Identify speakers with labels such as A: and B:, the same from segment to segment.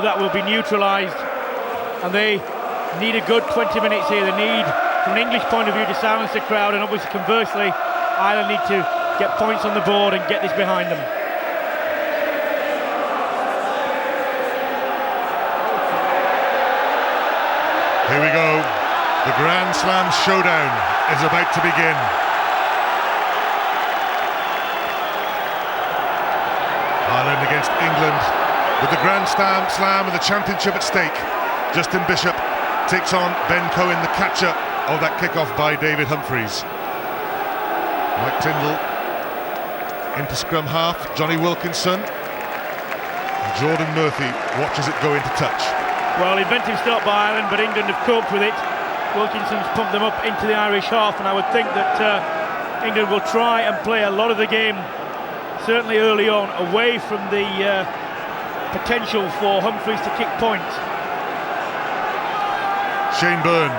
A: that will be neutralised, and they need a good 20 minutes here. They need, from an English point of view, to silence the crowd, and obviously conversely, Ireland need to get points on the board and get this behind them.
B: Here we go. The Grand Slam showdown is about to begin. Ireland against England, with the Grand Slam and the championship at stake. Justin Bishop takes on Ben Cohen, the catcher of that kickoff by David Humphries. Mike Tyndall into scrum half, Johnny Wilkinson. And Jordan Murphy watches it go into touch.
A: Well, inventive start by Ireland, but England have coped with it. Wilkinson's pumped them up into the Irish half, and I would think that England will try and play a lot of the game, certainly early on, away from the potential for Humphries to kick points.
B: Shane Byrne,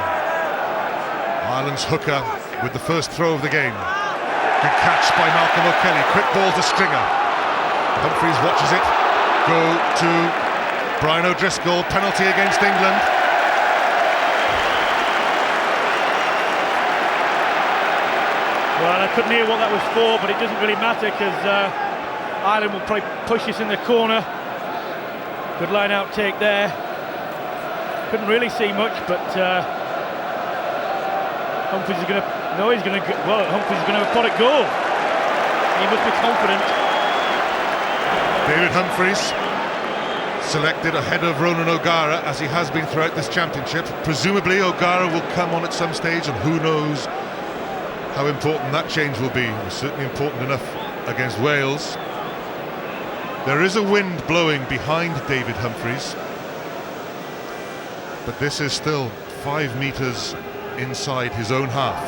B: Ireland's hooker, with the first throw of the game. Good catch by Malcolm O'Kelly, quick ball to Stringer. Humphries watches it go to Brian O'Driscoll, penalty against England.
A: Well, I couldn't hear what that was for, but it doesn't really matter, because Ireland will probably push this in the corner. Good line out take there. Couldn't really see much, but Humphries is going to... No, he's going to... Well, Humphries is going to have a pot at goal. He must be confident.
B: David Humphries selected ahead of Ronan O'Gara, as he has been throughout this championship. Presumably O'Gara will come on at some stage, and who knows how important that change will be. It was certainly important enough against Wales. There is a wind blowing behind David Humphries, but this is still 5 metres inside his own half.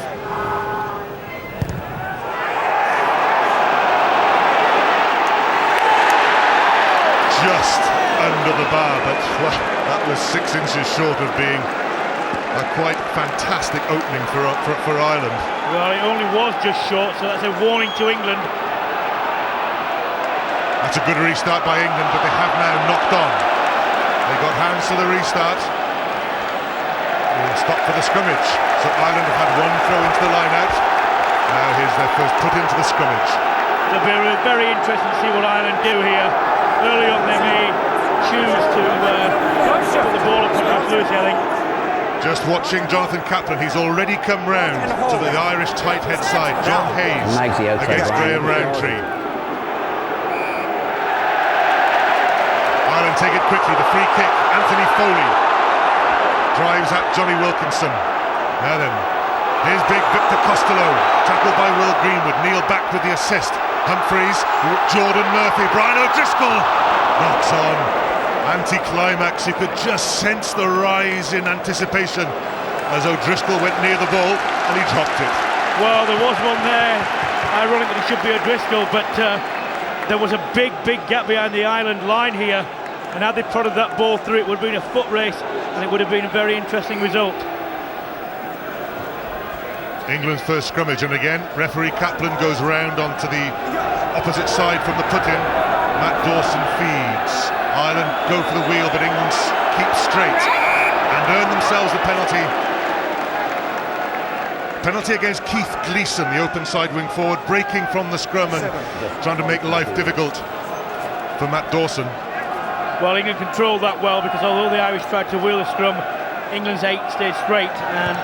B: Just under the bar, but well, that was 6 inches short of being a quite fantastic opening for Ireland.
A: Well, it only was just short, so that's a warning to England.
B: That's a good restart by England, but they have now knocked on. They got hands to the restart. Stop for the scrummage. So Ireland have had one throw into the line-out. Now here's their first put into the scrummage.
A: It'll be very interesting to see what Ireland do here. Early on they may choose to put the ball up on Lucy, I think.
B: Just watching Jonathan Kaplan, he's already come round to the Irish tight head side. John Hayes against Graham Rowntree. Ireland take it quickly, the free kick, Anthony Foley drives at Johnny Wilkinson. Now then, here's big Victor Costello, tackled by Will Greenwood. Neil back with the assist. Humphries, Jordan Murphy, Brian O'Driscoll knocks on. Anti-climax, you could just sense the rise in anticipation as O'Driscoll went near the ball and he dropped it.
A: Well, there was one there. Ironic that it should be O'Driscoll, but there was a big gap behind the Ireland line here, and had they prodded that ball through, it would have been a foot race, and it would have been a very interesting result.
B: England's first scrummage, and again referee Kaplan goes round onto the opposite side from the put-in. Matt Dawson feeds. Ireland go for the wheel, but England keep straight and earn themselves the penalty. Penalty against Keith Gleeson, the open side wing forward, breaking from the scrum and trying to make life difficult for Matt Dawson.
A: Well, England controlled that well, because although the Irish tried to wheel the scrum, England's 8 stayed straight, and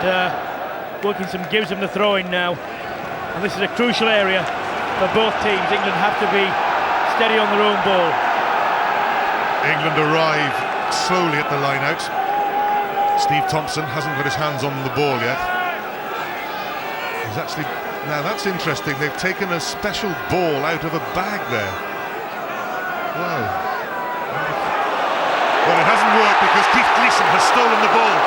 A: Wilkinson gives them the throw-in now. And this is a crucial area for both teams. England have to be steady on their own ball.
B: England arrive slowly at the line-out. Steve Thompson hasn't got his hands on the ball yet. He's actually... Now that's interesting, they've taken a special ball out of a bag there. Wow. Well, it hasn't worked because Keith Gleeson has stolen the ball.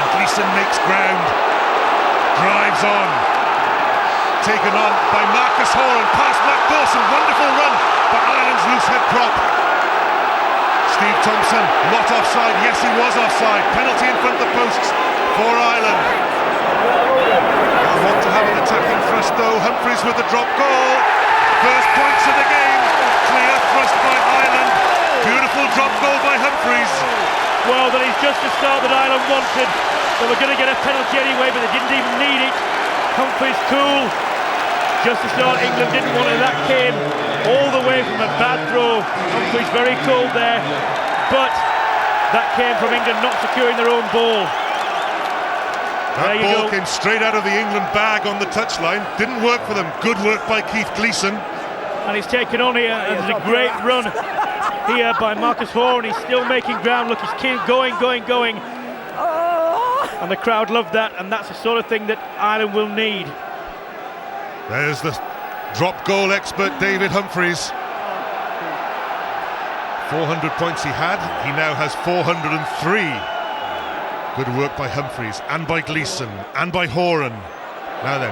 B: And Gleeson makes ground. Drives on. Taken on by Marcus Horan, past Matt Dawson. Wonderful run by Ireland's loose head prop. Steve Thompson, not offside. Yes, he was offside. Penalty in front of the posts for Ireland. They want to have an attacking thrust though. Humphries with the drop goal. First points of the game. Clear thrust by Ireland. Beautiful drop drop goal by Humphreys.
A: Well, that is just the start that Ireland wanted. They were going to get a penalty anyway, but they didn't even need it. Humphreys cool. Just the start England didn't want it. That came all the way from a bad throw. Humphreys very cold there. But that came from England not securing their own ball.
B: That ball came straight out of the England bag on the touchline. Didn't work for them. Good work by Keith Gleeson.
A: And he's taken on here. There's a great run here by Marcus Horan. He's still making ground. Look, he's going. And the crowd loved that, and that's the sort of thing that Ireland will need.
B: There's the drop goal expert David Humphreys. 400 points he had. He now has 403. Good work by Humphreys and by Gleeson and by Horan. Now then,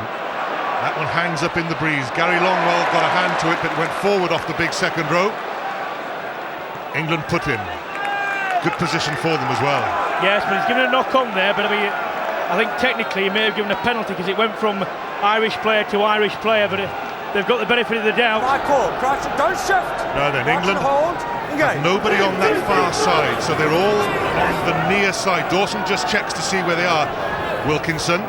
B: that one hangs up in the breeze. Gary Longwell got a hand to it, but went forward off the big second row. England put in. Good position for them as well.
A: Yes, but he's given a knock on there, but I think technically he may have given a penalty because it went from Irish player to Irish player, but they've got the benefit of the doubt.
C: Crouch, don't shift.
B: Now then, England have nobody on that far side, so they're all on the near side. Dawson just checks to see where they are. Wilkinson,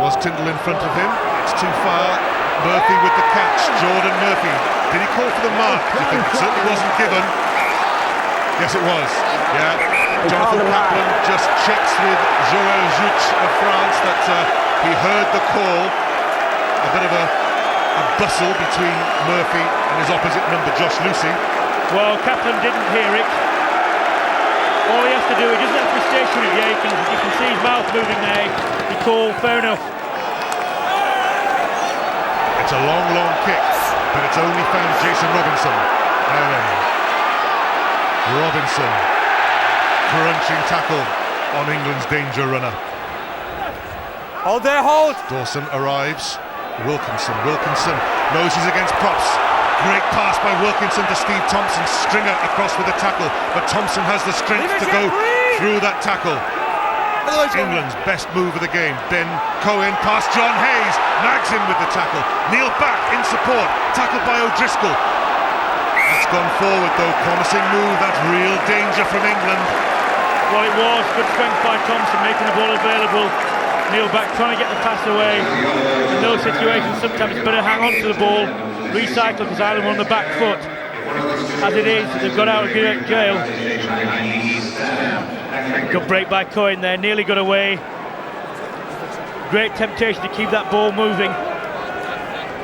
B: was Tyndall in front of him? It's too far. Murphy with the catch. Jordan Murphy. Did he call for the mark? Do you think? It certainly wasn't given. Yes, it was. Yeah. Jonathan Kaplan just checks with Joël Juch of France that he heard the call. A bit of a bustle between Murphy and his opposite number, Josh Lucy.
A: Well, Kaplan didn't hear it. All he has to do, he doesn't have to be stationary. Yeah, you can see his mouth moving there. He called, fair enough.
B: It's a long kick, but it's only found Jason Robinson. Now then, Robinson, crunching tackle on England's danger runner.
C: Hold there, hold.
B: Dawson arrives. Wilkinson knows he's against props. Great pass by Wilkinson to Steve Thompson. Stringer across with the tackle, but Thompson has the strength to go through that tackle. England's best move of the game. Ben Cohen past John Hayes, nags him with the tackle. Neil back in support, tackled by O'Driscoll. That's gone forward though, promising move. That's real danger from England.
A: Well, it was good strength by Thompson, making the ball available. Neil back trying to get the pass away. In those situations, sometimes it's better hang on to the ball, recycle, because Ireland were on the back foot. As it is, they've got out of jail. Good break by Cohen there, nearly got away. Great temptation to keep that ball moving.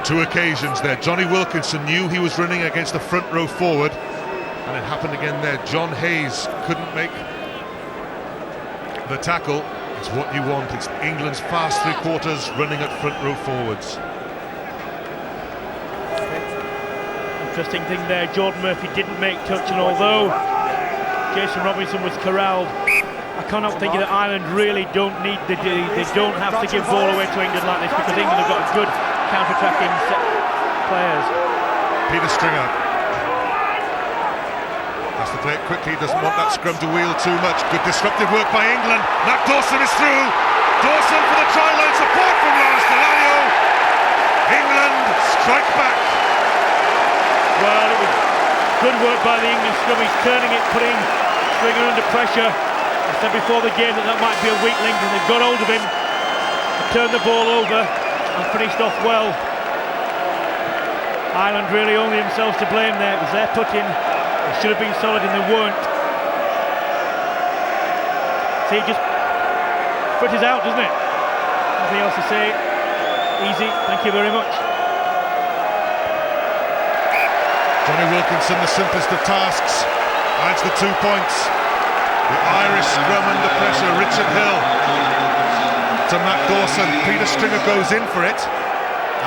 B: Two occasions there. Johnny Wilkinson knew he was running against the front row forward, and it happened again there. John Hayes couldn't make the tackle. It's what you want. It's England's fast three quarters running at front row forwards.
A: Interesting thing there, Jordan Murphy didn't make touch, and although Jason Robinson was corralled, I cannot think that Ireland really don't need they don't have to give ball away to England like this, because England have got good counter-attacking players.
B: Peter Stringer has to play it quickly, doesn't want that scrum to wheel too much. Good disruptive work by England. Matt Dawson is through. Dawson for the try line, support from Lawrence Delanio. England strike back.
A: Well, it was good work by the England scrummies, turning it, putting Stringer under pressure. I said before the game that might be a weak link, and they've got hold of him, turned the ball over and finished off well. Ireland really only themselves to blame there. It was their put-in. They should have been solid and they weren't. See, it just fritters out, doesn't it? Nothing else to say. Easy, thank you very much.
B: Johnny Wilkinson, the simplest of tasks, adds the 2 points. The Irish scrum under pressure. Richard Hill to Matt Dawson. Peter Stringer goes in for it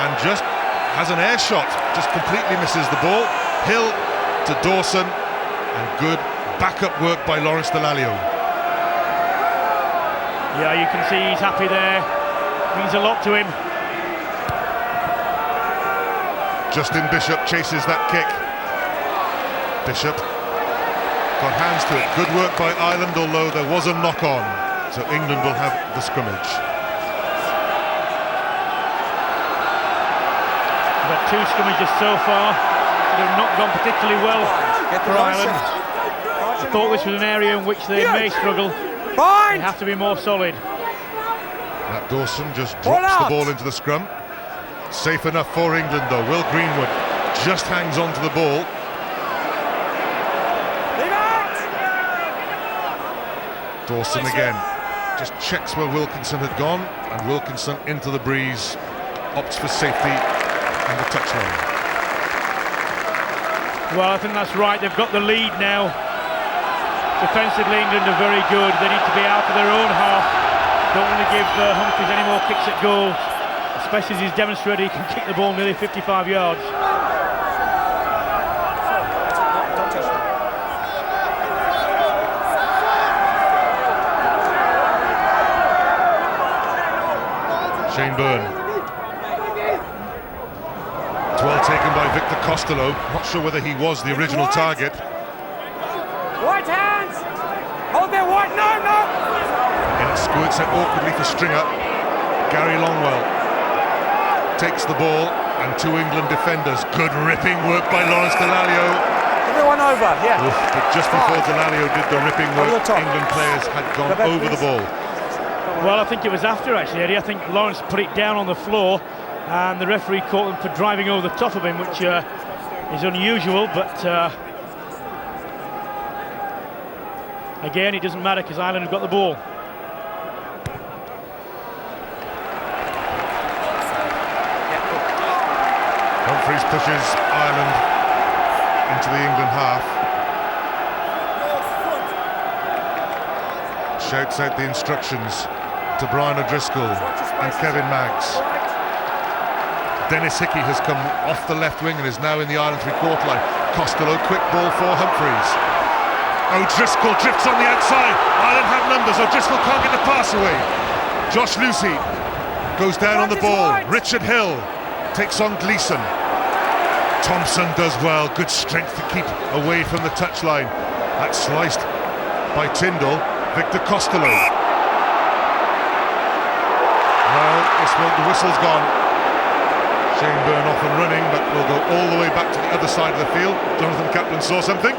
B: and just has an air shot, just completely misses the ball. Hill to Dawson, and good backup work by Lawrence Delanio.
A: Yeah, you can see he's happy there. Means a lot to him.
B: Justin Bishop chases that kick. Bishop got hands to it. Good work by Ireland, although there was a knock-on, so England will have the scrimmage.
A: We've had 2 scrimmages so far. They've not gone particularly well for Ireland. I thought this was an area in which they may struggle. They
C: Fine.
A: have to be more solid.
B: Matt Dawson just
C: Ball
B: drops the
C: out.
B: ball into the scrum. Safe enough for England though. Will Greenwood just hangs on to the ball.
C: Leave it.
B: Dawson again just checks where Wilkinson had gone, and Wilkinson into the breeze, opts for safety and the touchline.
A: Well, I think that's right. They've got the lead now. Defensively, England are very good. They need to be out of their own half. Don't want to give Humphries any more kicks at goal, especially as he's demonstrated he can kick the ball nearly 55 yards.
C: Don't touch me.
B: Shane Byrne. It's well taken by Victor Costello. Not sure whether he was the original target.
C: White hands. Hold there, White. No, no.
B: And it squirts out awkwardly for Stringer. Gary Longwell takes the ball, and two England defenders. Good ripping work by Lawrence Delalio.
C: Everyone over. Yeah.
B: Oof, but just before Delalio did the ripping work,
C: Over the top.
B: England players had gone
C: Go back,
B: over the
C: please.
B: ball.
A: Well, I think it was after, actually, Eddie. I think Lawrence put it down on the floor, and the referee caught them for driving over the top of him, which is unusual, but again, it doesn't matter because Ireland have got the ball.
B: Humphries pushes Ireland into the England half. Shouts out the instructions to Brian O'Driscoll and Kevin Maggs. Dennis Hickey has come off the left wing and is now in the Ireland three-quarter line. Costello, quick ball for Humphries. O'Driscoll drifts on the outside. Ireland have numbers. O'Driscoll can't get the pass away. Josh Lucy goes down on the ball. Richard Hill takes on Gleeson. Thompson does well. Good strength to keep away from the touchline. That's sliced by Tyndall. Victor Costello. Well, the whistle's gone. Shane Byrne off and running, but we'll go all the way back to the other side of the field. Jonathan Kaplan saw something.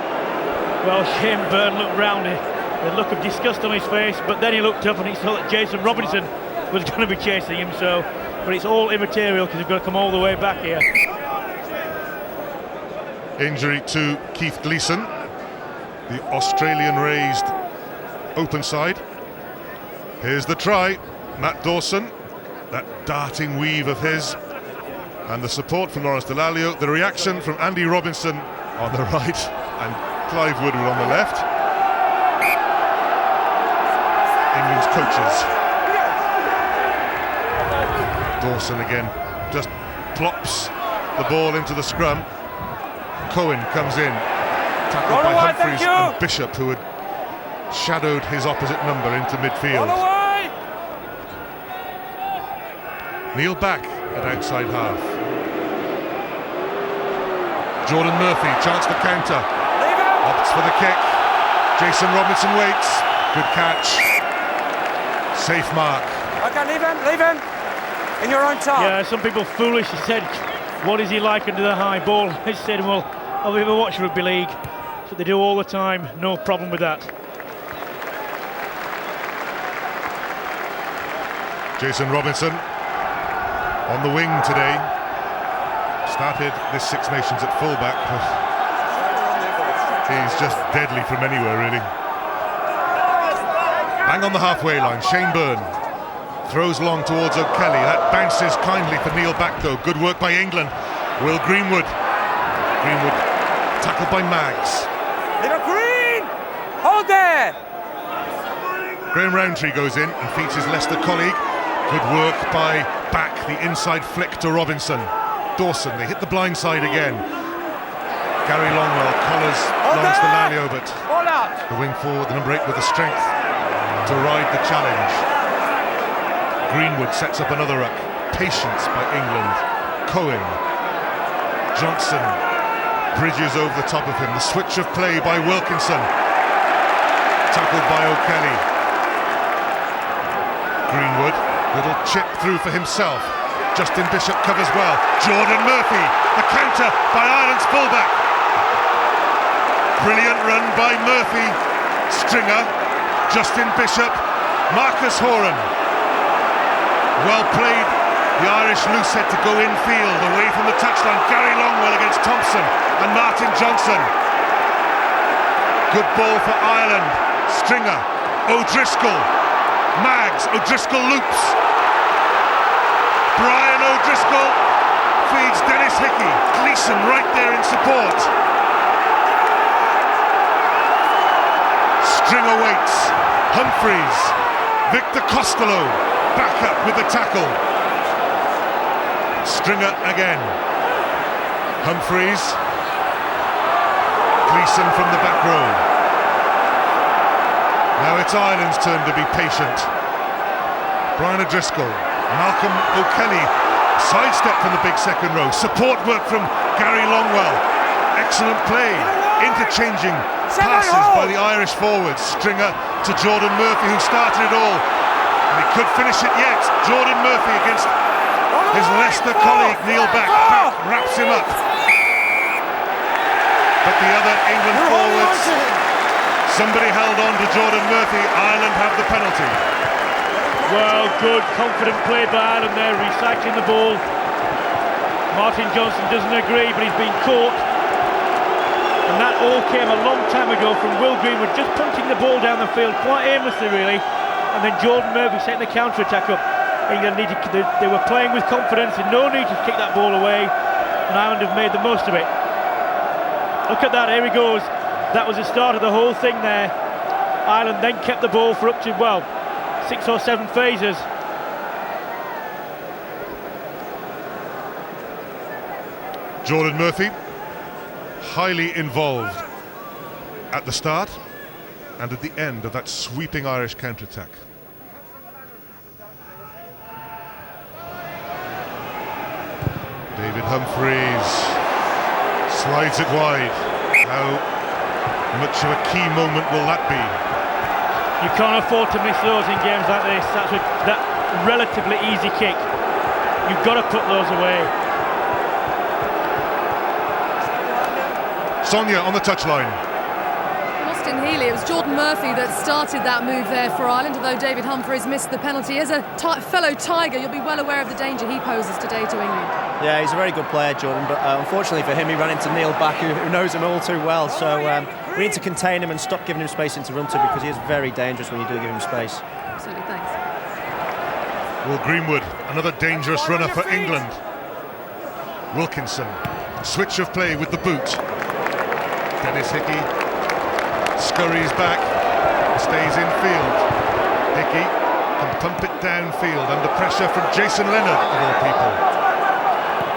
A: Well, Shane Byrne looked round, the look of disgust on his face, but then he looked up and he saw that Jason Robinson was going to be chasing him, so, but it's all immaterial because we've got to come all the way back here.
B: Injury to Keith Gleeson, the Australian raised open side. Here's the try, Matt Dawson, that darting weave of his, and the support from Lawrence Delalio, the reaction from Andy Robinson on the right and Clive Woodward on the left. England's coaches. Dawson again just plops the ball into the scrum. Cohen comes in, tackled by Humphries and Bishop, who had shadowed his opposite number into midfield. Neil back at outside half. Jordan Murphy, chance to counter. Opts for the kick. Jason Robinson waits. Good catch. Safe mark.
C: Okay, leave him. In your own time.
A: Yeah, some people foolishly said, what is he like under the high ball? He said, well, I've ever watched Rugby League. That's what they do all the time. No problem with that.
B: Jason Robinson on the wing today. Started this Six Nations at fullback, but he's just deadly from anywhere, really. Bang on the halfway line, Shane Byrne throws long towards O'Kelly. That bounces kindly for Neil Back though. Good work by England. Will Greenwood tackled by Maggs.
C: Leave it Green! Hold there!
B: Graham Rowntree goes in and feeds his Leicester colleague. Good work by Back, the inside flick to Robinson. Dawson, they hit the blind side again. Gary Longwell collars Lawrence Delalio, but the wing forward, the number 8 with the strength to ride the challenge. Greenwood sets up another ruck. Patience by England. Cohen. Johnson bridges over the top of him. The switch of play by Wilkinson. Tackled by O'Kelly. Greenwood, little chip through for himself. Justin Bishop covers well. Jordan Murphy, the counter by Ireland's fullback. Brilliant run by Murphy, Stringer, Justin Bishop, Marcus Horan. Well played, the Irish loosehead to go infield, away from the touchline. Gary Longwell against Thompson and Martin Johnson. Good ball for Ireland. Stringer, O'Driscoll, Maggs, O'Driscoll loops. Brian O'Driscoll feeds Dennis Hickey. Gleeson right there in support. Stringer waits. Humphreys, Victor Costello back up with the tackle. Stringer again. Humphreys. Gleeson from the back row. Now it's Ireland's turn to be patient. Brian O'Driscoll, Malcolm O'Kelly, sidestep from the big second row. Support work from Gary Longwell. Excellent play, interchanging passes by the Irish forwards. Stringer to Jordan Murphy, who started it all, and he could finish it yet. Jordan Murphy against his Leicester colleague Neil Back wraps him up. But the other England forwards, somebody held on to Jordan Murphy. Ireland have the penalty.
A: Well, good, confident play by Ireland there, recycling the ball. Martin Johnson doesn't agree, but he's been caught. And that all came a long time ago from Will Greenwood, just punting the ball down the field, quite aimlessly really. And then Jordan Murphy setting the counter-attack up. England they were playing with confidence, and no need to kick that ball away. And Ireland have made the most of it. Look at that, here he goes. That was the start of the whole thing there. Ireland then kept the ball for up to, well, 6 or 7 phases.
B: Jordan Murphy, highly involved at the start and at the end of that sweeping Irish counter-attack. David Humphreys slides it wide. How much of a key moment will that be?
A: You can't afford to miss those in games like this. That relatively easy kick. You've got to put those away.
B: Sonia on the touchline.
D: Austin Healy, it was Jordan Murphy that started that move there for Ireland, although David Humphreys missed the penalty. As a fellow Tiger, you'll be well aware of the danger he poses today to England.
E: Yeah, he's a very good player, Jordan, but unfortunately for him, he ran into Neil Back, who knows him all too well. So we need to contain him and stop giving him space to run to, because he is very dangerous when you do give him space.
D: Absolutely, thanks.
B: Will Greenwood, another dangerous runner for England. Wilkinson, switch of play with the boot. Dennis Hickey scurries back, stays in field. Hickey can pump it downfield under pressure from Jason Leonard, of all people.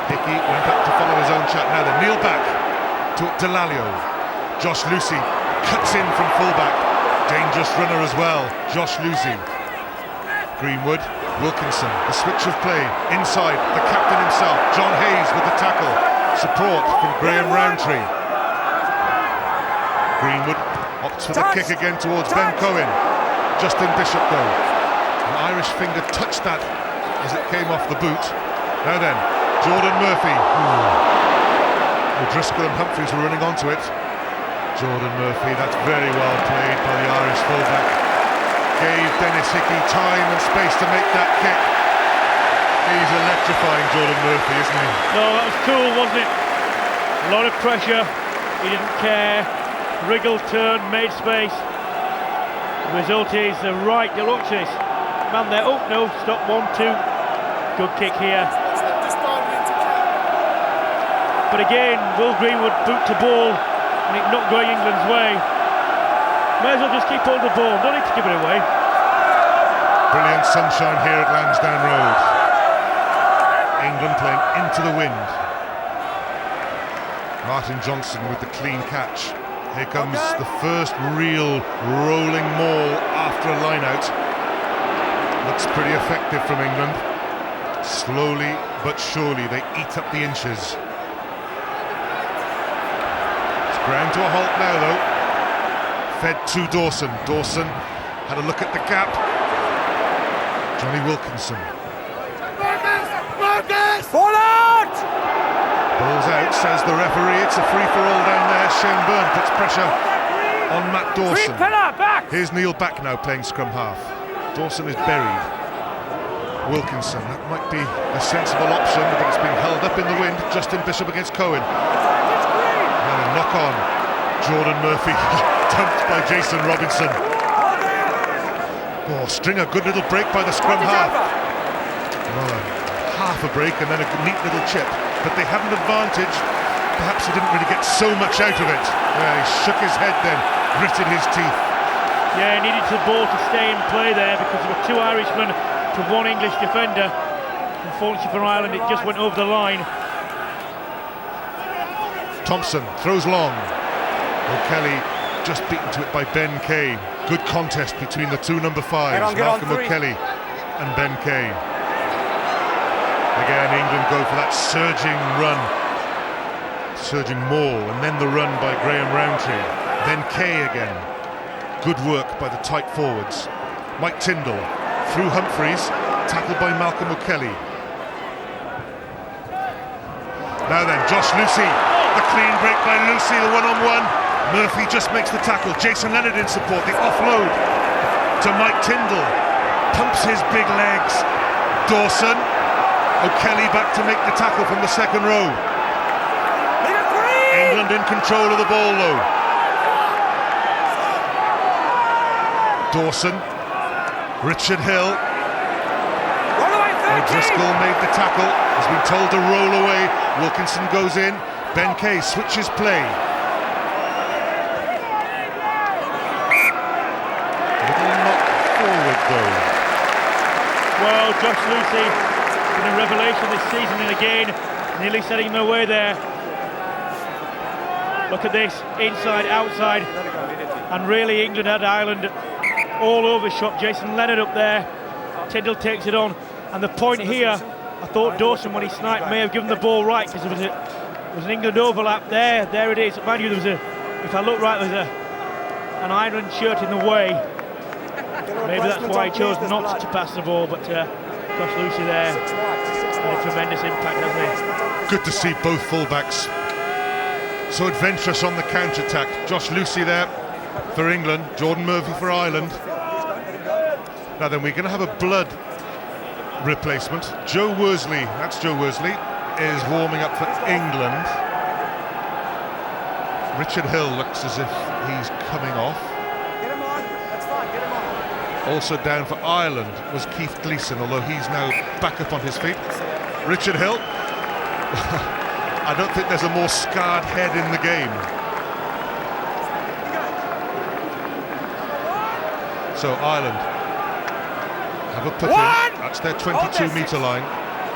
B: Hickey went up to follow his own chat. Now then, Neil Back to Delalio. Josh Lucy cuts in from fullback. Dangerous runner as well, Josh Lucy. Greenwood, Wilkinson, the switch of play inside, the captain himself, John Hayes with the tackle. Support from Graham Rowntree. Greenwood opts for the kick again towards Ben Cohen. Justin Bishop though. An Irish finger touched that as it came off the boot. Now then, Jordan Murphy. O'Driscoll and Humphreys were running onto it. Jordan Murphy, that's very well played by the Irish fullback. Gave Dennis Hickey time and space to make that kick. He's electrifying, Jordan Murphy, isn't he?
A: No, that was cool, wasn't it? A lot of pressure. He didn't care. Wriggled, turned, made space. The result is the right. You look at this man there. Oh no, stop, 1-2. Good kick here. But again, Will Greenwood boot to ball, and it not going England's way. May as well just keep hold of the ball. Don't need to give it away.
B: Brilliant sunshine here at Lansdowne Road. England playing into the wind. Martin Johnson with the clean catch. Here comes the first real rolling maul after a line-out. Looks pretty effective from England. Slowly but surely they eat up the inches. It's ground to a halt now though. Fed to Dawson. Dawson had a look at the gap. Johnny Wilkinson.
C: Ball out!
B: Ball's out, says the referee. It's a free-for-all down there. Shane Byrne puts pressure on Matt Dawson.
C: Green pillar, back!
B: Here's Neil Back now playing scrum half. Dawson is buried. Wilkinson, that might be a sensible option, but it's being held up in the wind. Justin Bishop against Cohen. And a knock on. Jordan Murphy dumped by Jason Robinson. Oh, Stringer, good little break by the scrum half. Well, half a break and then a neat little chip, but they had an advantage. Perhaps he didn't really get so much out of it. He shook his head then, gritted his teeth.
A: Yeah, he needed the ball to stay in play there because there were two Irishmen to one English defender. Unfortunately for Ireland, it just went over the line.
B: Thompson throws long. O'Kelly just beaten to it by Ben Kay. Good contest between the two number fives, Malcolm O'Kelly and Ben Kay. Again, England go for that surging run. Surging Maul, and then the run by Graham Rowntree. Then Kay again. Good work by the tight forwards. Mike Tyndall through Humphreys, tackled by Malcolm O'Kelly. Now then, Josh Lucy, the clean break by Lucy, the one-on-one. Murphy just makes the tackle. Jason Leonard in support, the offload to Mike Tyndall. Pumps his big legs. Dawson, O'Kelly back to make the tackle from the second row. England in control of the ball though. Dawson, Richard Hill. O'Driscoll made the tackle, has been told to roll away. Wilkinson goes in, Ben Kay switches play. Little knock forward though.
A: Well, Josh Lucy, been a revelation this season and again, nearly setting him away there. Look at this, inside, outside, and really England had Ireland all over shot. Jason Leonard up there, Tyndall takes it on, and the point here, I thought Dawson, when he sniped, may have given the ball right, because there was an England overlap there. There it is. Mind you, if I look right, there's an Ireland shirt in the way. Maybe that's why he chose not to pass the ball, but Josh Lucy there had a tremendous impact, hasn't
B: Good to see both fullbacks so adventurous on the counter-attack. Josh Lucy there for England, Jordan Murphy for Ireland. Now then, we're going to have a blood replacement. Joe Worsley, that's Joe Worsley, is warming up for England. Richard Hill looks as if he's coming off.
C: Get him on, that's fine, get him on.
B: Also down for Ireland was Keith Gleeson, although he's now back up on his feet. Richard Hill. I don't think there's a more scarred head in the game. So Ireland have a put in. That's their 22-metre line.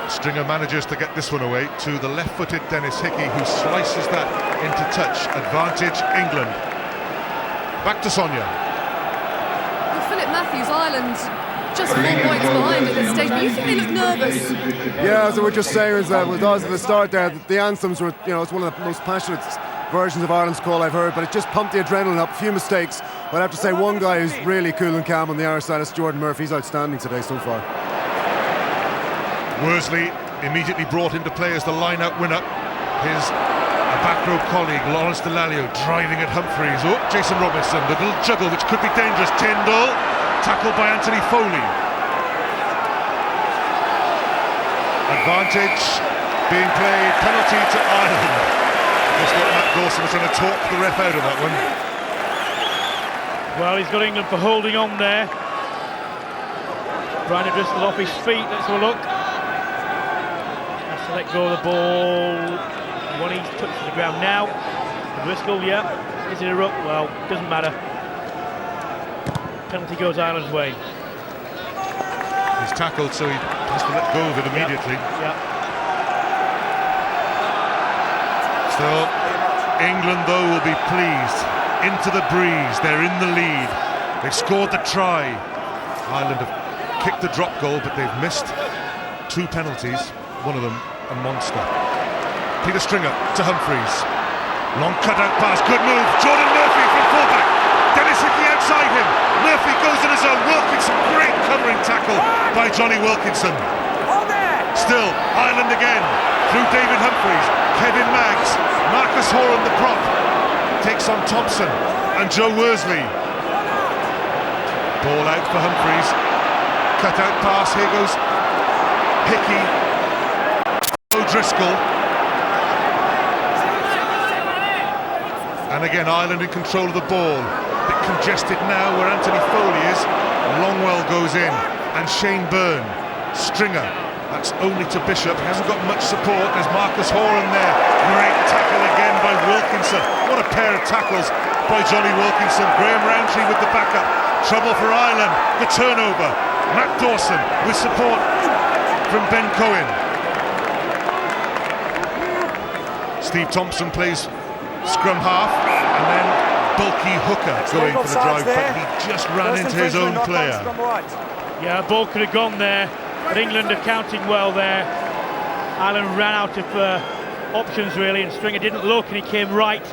B: Stringer manages to get this one away to the left-footed Dennis Hickey, who slices that into touch. Advantage England. Back to Sonia.
D: Well, Philip Matthews, Ireland, just 4 points behind at this stage, but you think they look nervous?
F: Yeah, so we're just saying is that with us at the start there, the anthems were, it's one of the most passionate versions of Ireland's call I've heard, but it just pumped the adrenaline up. A few mistakes, but I have to say one guy who's really cool and calm on the Irish side is Jordan Murphy. He's outstanding today so far.
B: Worsley immediately brought into play as the line-out winner. His back row colleague Lawrence Delalio driving at Humphreys. Oh, Jason Robinson, the little juggle which could be dangerous. Tyndall, tackled by Anthony Foley. Advantage being played, penalty to Ireland. Just thought Matt Dawson was going to talk the ref out of that one.
A: Well, he's got England for holding on there. Brian O'Driscoll off his feet, let's have a look. Has to let go of the ball. When he touches the ground now. O'Driscoll, yeah. Is it a ruck? Well, doesn't matter. Penalty goes Ireland's way.
B: He's tackled, so he has to let go of it immediately.
A: Yep.
B: So England, though, will be pleased. Into the breeze, they're in the lead. They've scored the try. Ireland have kicked the drop goal, but they've missed 2 penalties. One of them a monster. Peter Stringer to Humphreys. Long cut-out pass, good move. Jordan Murphy from fullback. Dennis Hickey outside him. Murphy goes in his own. Wilkinson, great covering tackle by Johnny Wilkinson. Still, Ireland again, through David Humphreys, Kevin Maggs, Marcus Horan the prop, on Thompson and Joe Worsley. Ball out for Humphreys. Cut out pass, here goes Hickey. O'Driscoll. And again, Ireland in control of the ball. A bit congested now where Anthony Foley is. Longwell goes in, and Shane Byrne. Stringer, that's only to Bishop, he hasn't got much support. There's Marcus Horan there. Great tackle again by Wilkinson. What a pair of tackles by Johnny Wilkinson. Graham Roundtree with the backup. Trouble for Ireland. The turnover. Matt Dawson with support from Ben Cohen. Steve Thompson plays scrum half, and then bulky hooker going for the drive, but he just ran into his own player.
A: Yeah, ball could have gone there, but England are counting well there. Ireland ran out of options really, and Stringer didn't look, and he came right,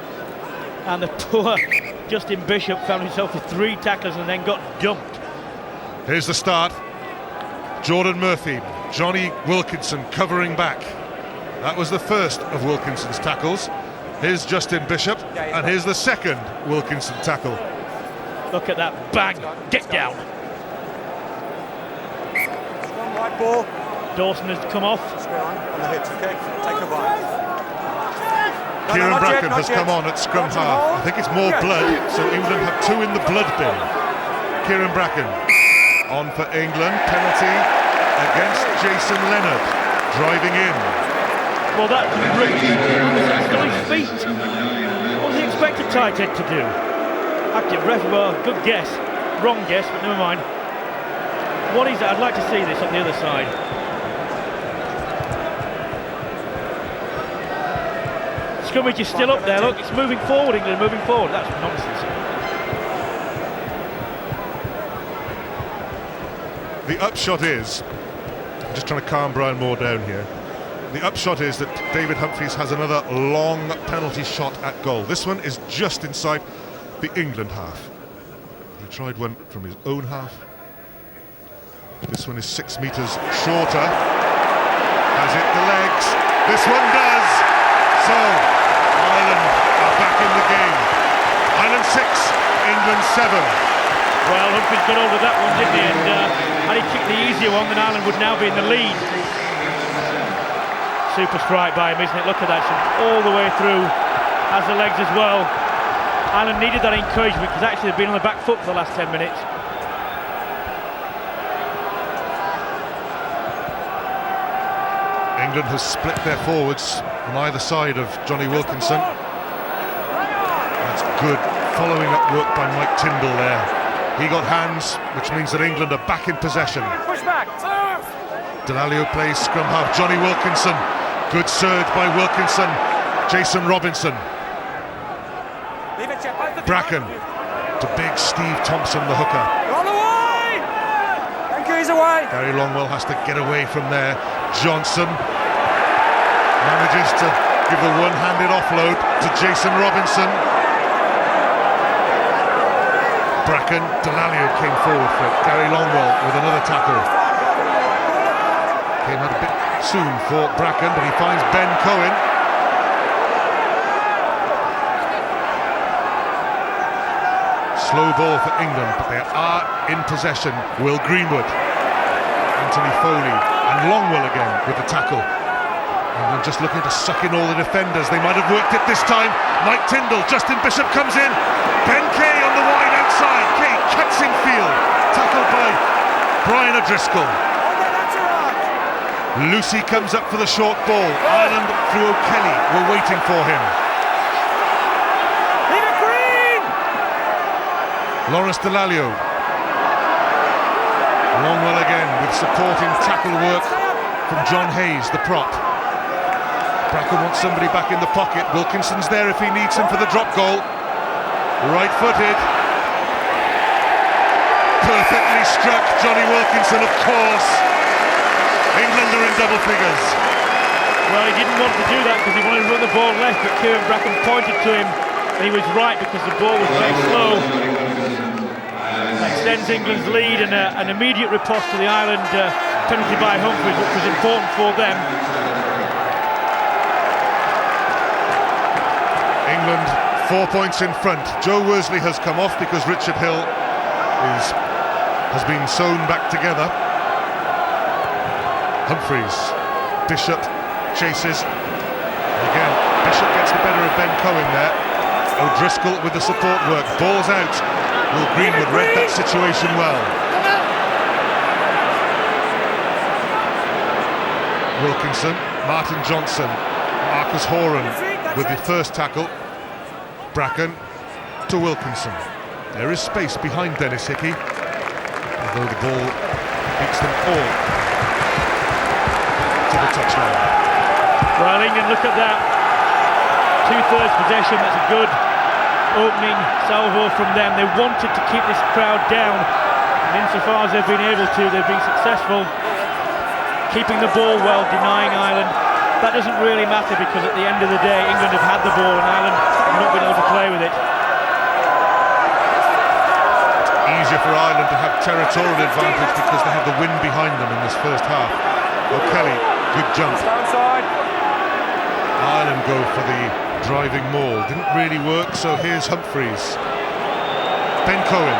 A: and the poor Justin Bishop found himself with 3 tackles and then got dumped.
B: Here's the start. Jordan Murphy, Johnny Wilkinson covering back. That was the first of Wilkinson's tackles. Here's Justin Bishop, and here's the second Wilkinson tackle.
A: Look at that, bang, get down.
C: White ball.
A: Dawson has come off.
C: On the hit, okay? Take a bite.
B: Kieran Bracken has come on at scrum half. I think it's more blood, so England have 2 in the blood bin. Kieran Bracken on for England, penalty against Jason Leonard, driving in.
A: Well, that's on his feet. What was he expected tight end to do? Active ref, well, good guess. Wrong guess, but never mind. What is that? I'd like to see this on the other side. Scrummage is still up there, look, it's moving forward, England moving forward. That's nonsense.
B: The upshot is, I'm just trying to calm Brian Moore down here. The upshot is that David Humphreys has another long penalty shot at goal. This one is just inside the England half. He tried one from his own half. This one is 6 metres shorter. Has hit the legs. This one does. So, Ireland are back in the game. Ireland 6, England 7.
A: Well, Humphreys got over that one, didn't he? And had he kicked the easier one, then Ireland would now be in the lead. Super strike by him, isn't it? Look at that, all the way through, has the legs as well. Ireland needed that encouragement because actually they've been on the back foot for the last 10 minutes.
B: England has split their forwards on either side of Johnny Wilkinson. That's good following up work by Mike Tyndall there. He got hands, which means that England are back in possession.
C: Push back.
B: Delalio plays scrum half. Johnny Wilkinson. Good surge by Wilkinson. Jason Robinson. Bracken to big Steve Thompson, the hooker.
C: On the way! Thank you, he's away.
B: Gary Longwell has to get away from there. Johnson manages to give the one-handed offload to Jason Robinson. Bracken, Delalio came forward for it. Gary Longwell with another tackle. Came out a bit soon for Bracken, but he finds Ben Cohen. Slow ball for England, but they are in possession. Will Greenwood, Anthony Foley, and Longwell again with the tackle. England just looking to suck in all the defenders. They might have worked it this time. Mike Tyndall, Justin Bishop comes in. Ben Kay on the wide outside. Kay cuts in field. Tackled by Brian O'Driscoll. Lucy comes up for the short ball. Ireland through O'Kelly were waiting for him. Lawrence Delalio. Longwell again with supporting tackle work from John Hayes, the prop. Bracken wants somebody back in the pocket. Wilkinson's there if he needs him for the drop goal. Right-footed. Perfectly struck Johnny Wilkinson, of course. England are in double figures.
A: Well, he didn't want to do that because he wanted to run the ball left, but Kieran Bracken pointed to him, and he was right because the ball was very slow. That extends England's lead, and an immediate riposte to the Ireland penalty by Humphreys, which was important for them.
B: England 4 points in front. Joe Worsley has come off because Richard Hill has been sewn back together. Humphreys, Bishop chases. Again, Bishop gets the better of Ben Cohen there. O'Driscoll with the support work. Ball's out. Will Greenwood read that situation well. Wilkinson, Martin Johnson, Marcus Horan with the first tackle. Bracken to Wilkinson. There is space behind Dennis Hickey, although the ball beats them all to the touchline.
A: Well, England, look at that. 2/3 possession, that's a good opening salvo from them. They wanted to keep this crowd down, and insofar as they've been able to, they've been successful. Keeping the ball well, denying Ireland. That doesn't really matter because at the end of the day, England have had the ball and Ireland have not been able to play with it.
B: Easier for Ireland to have territorial advantage because they have the wind behind them in this first half. O'Kelly, good jump. Ireland go for the driving maul. Didn't really work, so here's Humphreys. Ben Cohen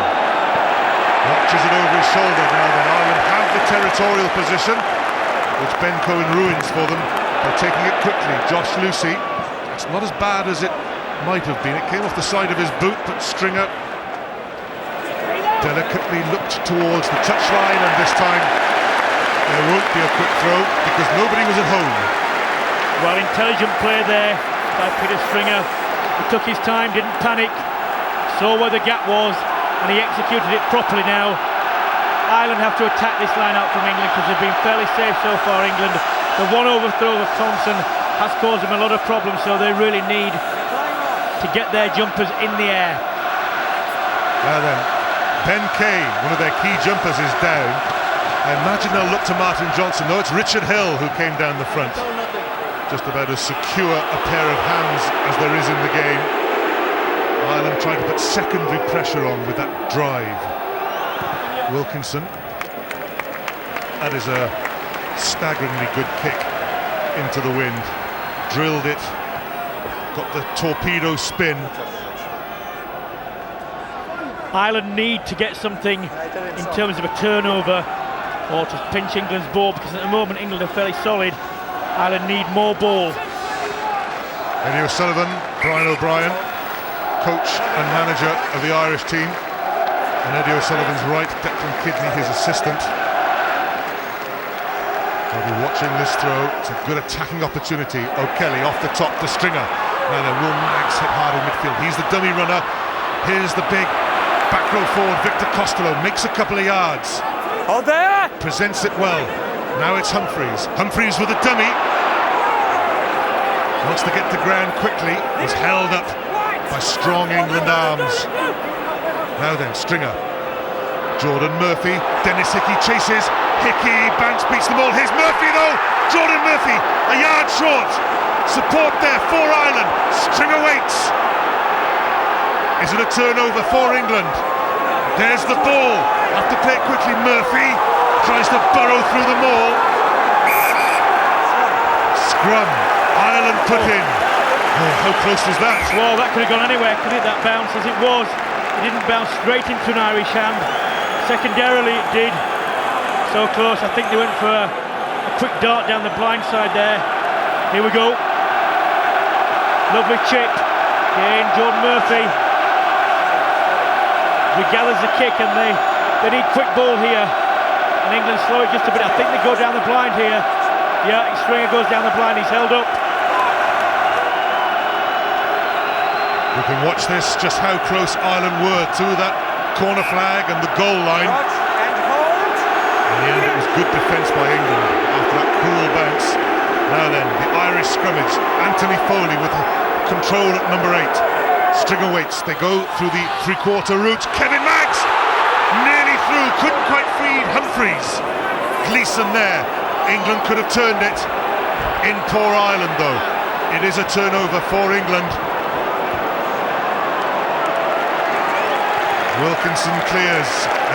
B: watches it over his shoulder. Now then, Ireland have the territorial position, which Ben Cohen ruins for them by taking it quickly. Josh Lucy, it's not as bad as it might have been. It came off the side of his boot, but Stringer delicately looked towards the touchline, and this time there won't be a quick throw because nobody was at home.
A: Well, intelligent play there by Peter Stringer. He took his time, didn't panic, saw where the gap was, and he executed it properly now. Ireland have to attack this line out from England because they've been fairly safe so far, England. The one overthrow of Thompson has caused them a lot of problems, so they really need to get their jumpers in the air.
B: Now then, Ben Kane, one of their key jumpers, is down. I imagine they'll look to Martin Johnson. No, it's Richard Hill who came down the front. Just about as secure a pair of hands as there is in the game. Ireland trying to put secondary pressure on with that drive. Wilkinson. That is a staggeringly good kick into the wind. Drilled it. Got the torpedo spin.
A: Ireland need to get something in terms of a turnover or to pinch England's ball, because at the moment England are fairly solid. Ireland need more ball.
B: Eddie O'Sullivan, Brian O'Brien, coach and manager of the Irish team, and Eddie O'Sullivan's right, Declan Kidney, his assistant. They'll be watching this throw. It's a good attacking opportunity. O'Kelly off the top to Stringer. Now then, Will Maggs hit hard in midfield. He's the dummy runner. Here's the big back row forward, Victor Costello, makes a couple of yards.
C: Hold there!
B: Presents it well. Now it's Humphreys. Humphreys with a dummy. Wants to get to ground quickly. Was held up by strong England arms. Now then, Stringer. Jordan Murphy. Dennis Hickey chases. Hickey, Banks beats them all. Here's Murphy though. Jordan Murphy, a yard short. Support there for Ireland. Stringer waits. Is it a turnover for England? There's the ball. Have to play it quickly. Murphy tries to burrow through the maul. Scrum. Ireland put in. Oh, how close was that?
A: Well, that could have gone anywhere, couldn't it, that bounce? As it was, it didn't bounce straight into an Irish hand. Secondarily, it did. So close. I think they went for a quick dart down the blind side there. Here we go. Lovely chip. Again, Jordan Murphy regathers the kick, and they need quick ball here. And England slow it just a bit. I think they go down the blind here. Yeah, Stringer goes down the blind. He's held up.
B: We can watch this, just how close Ireland were to that corner flag and the goal line. In the end, it was good defence by England after that cool bounce. Now then, the Irish scrimmage. Anthony Foley with control at number 8. Stringer waits. They go through the three-quarter route. Kevin Maggs nearly through, couldn't quite feed Humphreys. Gleeson there. England could have turned it. In poor Ireland though. It is a turnover for England. Wilkinson clears.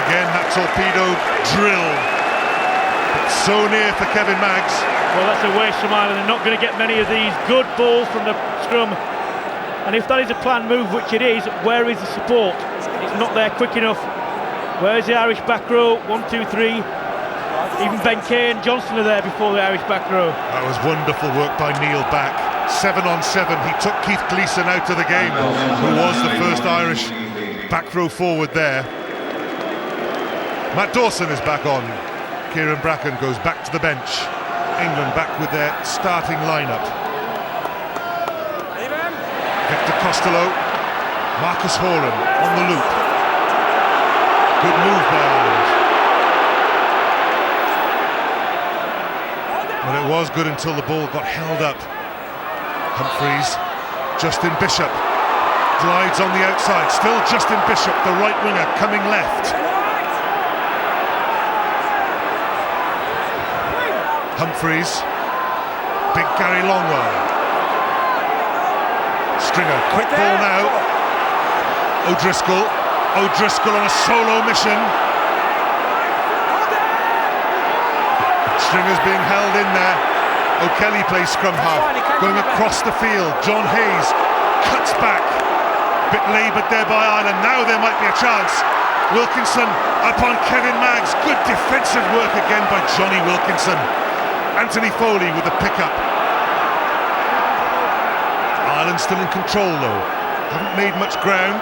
B: Again, that torpedo drill. But so near for Kevin Maggs.
A: Well, that's a waste from Ireland. They're not going to get many of these. Good ball from the scrum. And if that is a planned move, which it is, where is the support? It's not there quick enough. Where's the Irish back row? 1, 2, 3. Even Ben Kay and Johnson are there before the Irish back row.
B: That was wonderful work by Neil Back. 7 on 7. He took Keith Gleeson out of the game, who was the first Irish back row forward there. Matt Dawson is back on. Kieran Bracken goes back to the bench. England back with their starting lineup. Victor Costello, Marcus Horan on the loop. Good move by Ireland. Well, it was good until the ball got held up. Humphreys, Justin Bishop glides on the outside. Still Justin Bishop, the right winger, coming left. Humphreys, big Gary Longwell. Stringer, quick ball now. O'Driscoll on a solo mission. Stringer's being held in there. O'Kelly plays scrum half, going across the field. John Hayes cuts back. Bit laboured there by Ireland. Now there might be a chance. Wilkinson upon Kevin Maggs. Good defensive work again by Johnny Wilkinson. Anthony Foley with the pickup. Ireland still in control though. Haven't made much ground.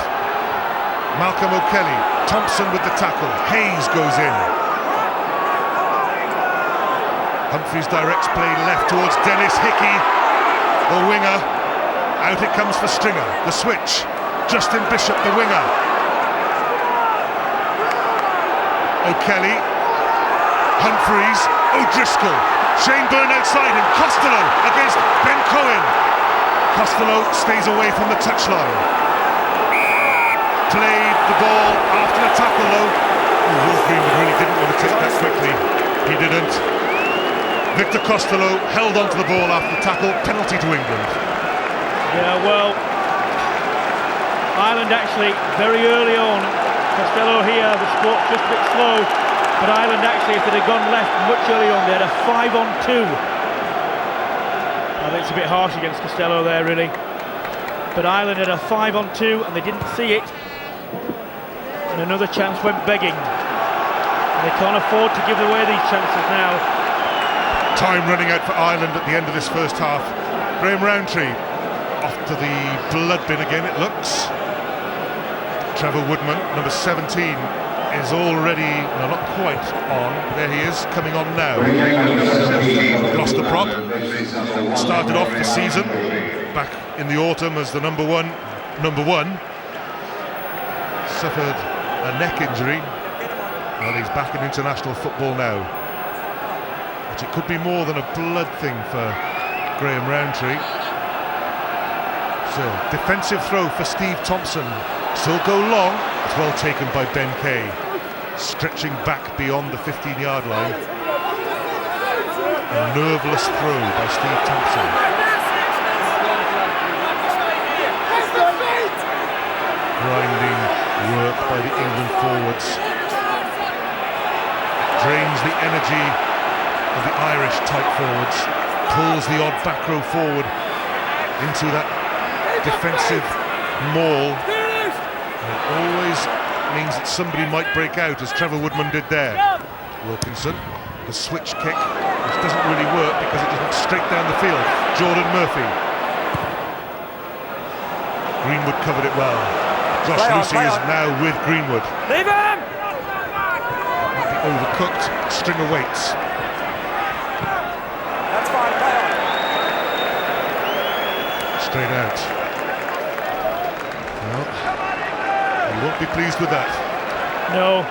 B: Malcolm O'Kelly. Thompson with the tackle. Hayes goes in. Humphreys directs play left towards Dennis Hickey, the winger. Out it comes for Stringer. The switch. Justin Bishop, the winger. O'Kelly. Humphreys. O'Driscoll. Shane Byrne outside him. Costello against Ben Cohen. Costello stays away from the touchline. Played the ball after the tackle though. Will Greenwood really didn't want to take that quickly. He didn't. Victor Costello held onto the ball after the tackle. Penalty to England.
A: Yeah, well, Ireland actually very early on. Costello here, the sport just a bit slow. But Ireland actually, if they'd have gone left much earlier on, they had a 5-on-2. I think it's a bit harsh against Costello there, really. But Ireland had a 5-on-2 and they didn't see it. And another chance went begging. And they can't afford to give away these chances now.
B: Time running out for Ireland at the end of this first half. Graham Rowntree off to the blood bin again, it looks. Trevor Woodman, number 17. Is already, no, not quite on. There he is, coming on now. Gloucester prop. Started off the season back in the autumn as the number one. Suffered a neck injury. Well, he's back in international football now. But it could be more than a blood thing for Graham Rowntree. So, defensive throw for Steve Thompson. Still go long. It's well taken by Ben Kay. Stretching back beyond the 15-yard line. A nerveless throw by Steve Thompson. Grinding work by the England forwards. Drains the energy of the Irish tight forwards. Pulls the odd back row forward into that defensive maul. It always means that somebody might break out, as Trevor Woodman did there. Wilkinson, the switch kick, which doesn't really work because it doesn't straight down the field. Jordan Murphy. Greenwood covered it well. Josh Lucy is now with Greenwood.
C: Leave him!
B: Might be overcooked. Stringer waits.
C: That's fine, play on.
B: Straight out. Well, you won't be pleased with that.
A: No.